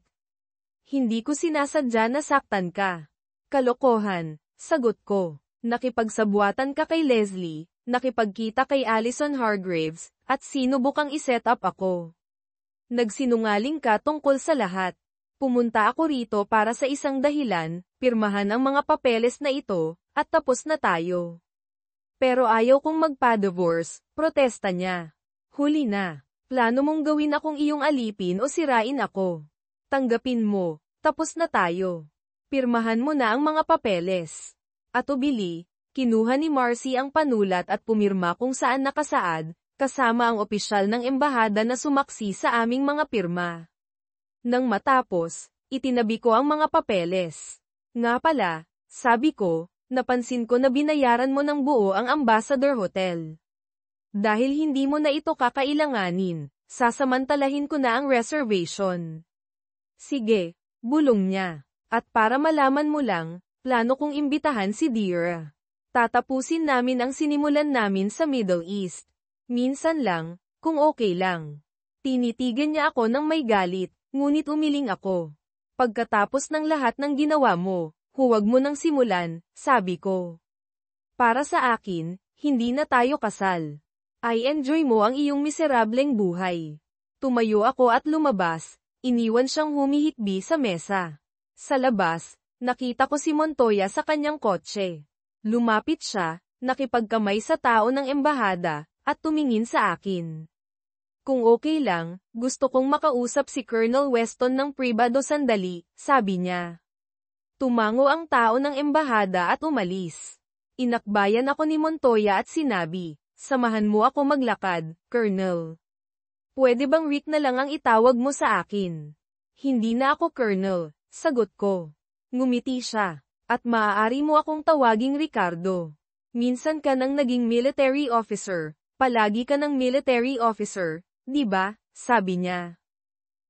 Hindi ko sinasadya na saktan ka. Kalokohan, sagot ko. Nakipagsabuatan ka kay Leslie, nakipagkita kay Allison Hargraves, at sinubukang iset up ako. Nagsinungaling ka tungkol sa lahat. Pumunta ako rito para sa isang dahilan, pirmahan ang mga papeles na ito, at tapos na tayo. Pero ayaw kong magpa-divorce, protesta niya. Huli na. Plano mong gawin akong iyong alipin o sirain ako. Tanggapin mo, tapos na tayo. Pirmahan mo na ang mga papeles. At ubili, Kinuha ni Marcy ang panulat at pumirma kung saan nakasaad, kasama ang opisyal ng embahada na sumaksi sa aming mga pirma. Nang matapos, itinabi ko ang mga papeles. Nga pala, sabi ko, napansin ko na binayaran mo ng buo ang Ambassador Hotel. Dahil hindi mo na ito kakailanganin, sasamantalahin ko na ang reservation. Sige, bulong niya. At para malaman mo lang, plano kong imbitahan si Dira. Tatapusin namin ang sinimulan namin sa Middle East. Minsan lang, kung okay lang. Tinitigan niya ako ng may galit, ngunit umiling ako. Pagkatapos ng lahat ng ginawa mo, huwag mo nang simulan, sabi ko. Para sa akin, hindi na tayo kasal. I enjoy mo ang iyong miserableng buhay. Tumayo ako at lumabas, iniwan siyang humihikbi sa mesa. Sa labas, nakita ko si Montoya sa kanyang kotse. Lumapit siya, nakipagkamay sa tao ng embahada, at tumingin sa akin. Kung okay lang, gusto kong makausap si Colonel Weston ng pribado sandali, sabi niya. Tumango ang tao ng embahada at umalis. Inakbayan ako ni Montoya at sinabi, samahan mo ako maglakad, Colonel. Pwede bang Rick na lang ang itawag mo sa akin? Hindi na ako Colonel, sagot ko. Ngumiti siya. At maaari mo akong tawaging Ricardo. Minsan ka nang naging military officer, palagi ka ng military officer, di ba? Sabi niya.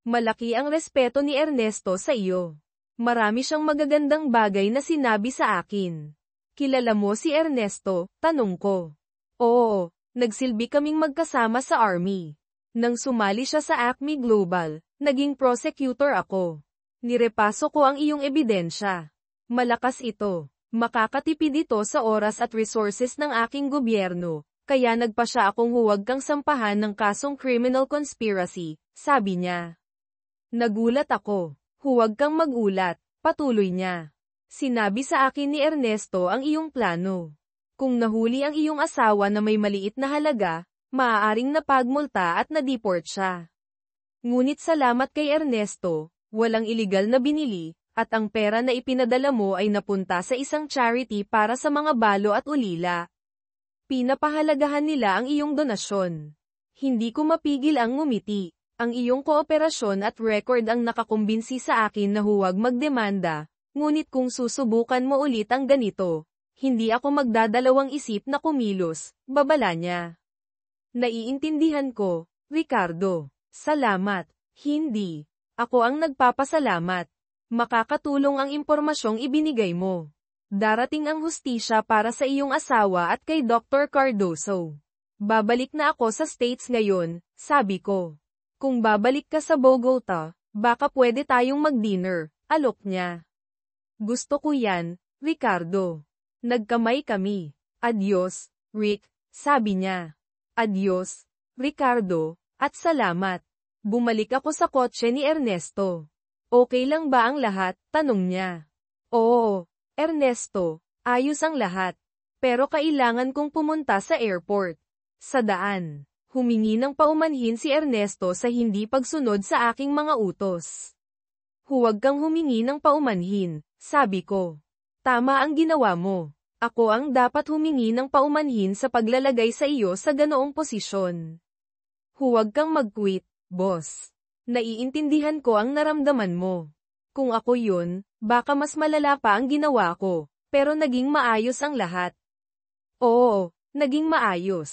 Malaki ang respeto ni Ernesto sa iyo. Marami siyang magagandang bagay na sinabi sa akin. Kilala mo si Ernesto? Tanong ko. Oo, nagsilbi kaming magkasama sa army. Nang sumali siya sa Acme Global, naging prosecutor ako. Nirepaso ko ang iyong ebidensya. Malakas ito. Makakatipid ito sa oras at resources ng aking gobyerno, kaya nagpa siya akong huwag kang sampahan ng kasong criminal conspiracy, sabi niya. Nagulat ako. Huwag kang magulat, patuloy niya. Sinabi sa akin ni Ernesto ang iyong plano. Kung nahuli ang iyong asawa na may maliit na halaga, maaaring napagmulta at nadeport siya. Ngunit salamat kay Ernesto, walang iligal na binili, at ang pera na ipinadala mo ay napunta sa isang charity para sa mga balo at ulila. Pinapahalagahan nila ang iyong donasyon. Hindi ko mapigil ang ngumiti. Ang iyong kooperasyon at record ang nakakumbinsi sa akin na huwag magdemanda, ngunit kung susubukan mo ulit ang ganito, hindi ako magdadalawang isip na kumilos, babala niya. Naiintindihan ko, Ricardo. Salamat. Hindi. Ako ang nagpapasalamat. Makakatulong ang impormasyong ibinigay mo. Darating ang hustisya para sa iyong asawa at kay Dr. Cardoso. Babalik na ako sa States ngayon, sabi ko. Kung babalik ka sa Bogota, baka pwede tayong mag-dinner, alok niya. Gusto ko yan, Ricardo. Nagkamay kami. Adios, Rick, sabi niya. Adios, Ricardo, at salamat. Bumalik ako sa kotse ni Ernesto. Okay lang ba ang lahat? Tanong niya. Oo, Ernesto, ayos ang lahat. Pero kailangan kong pumunta sa airport. Sa daan, humingi ng paumanhin si Ernesto sa hindi pagsunod sa aking mga utos. Huwag kang humingi ng paumanhin, sabi ko. Tama ang ginawa mo. Ako ang dapat humingi ng paumanhin sa paglalagay sa iyo sa ganoong posisyon. Huwag kang mag-quit, boss. Naiintindihan ko ang naramdaman mo. Kung ako yun, baka mas malala pa ang ginawa ko, pero naging maayos ang lahat. Oo, naging maayos.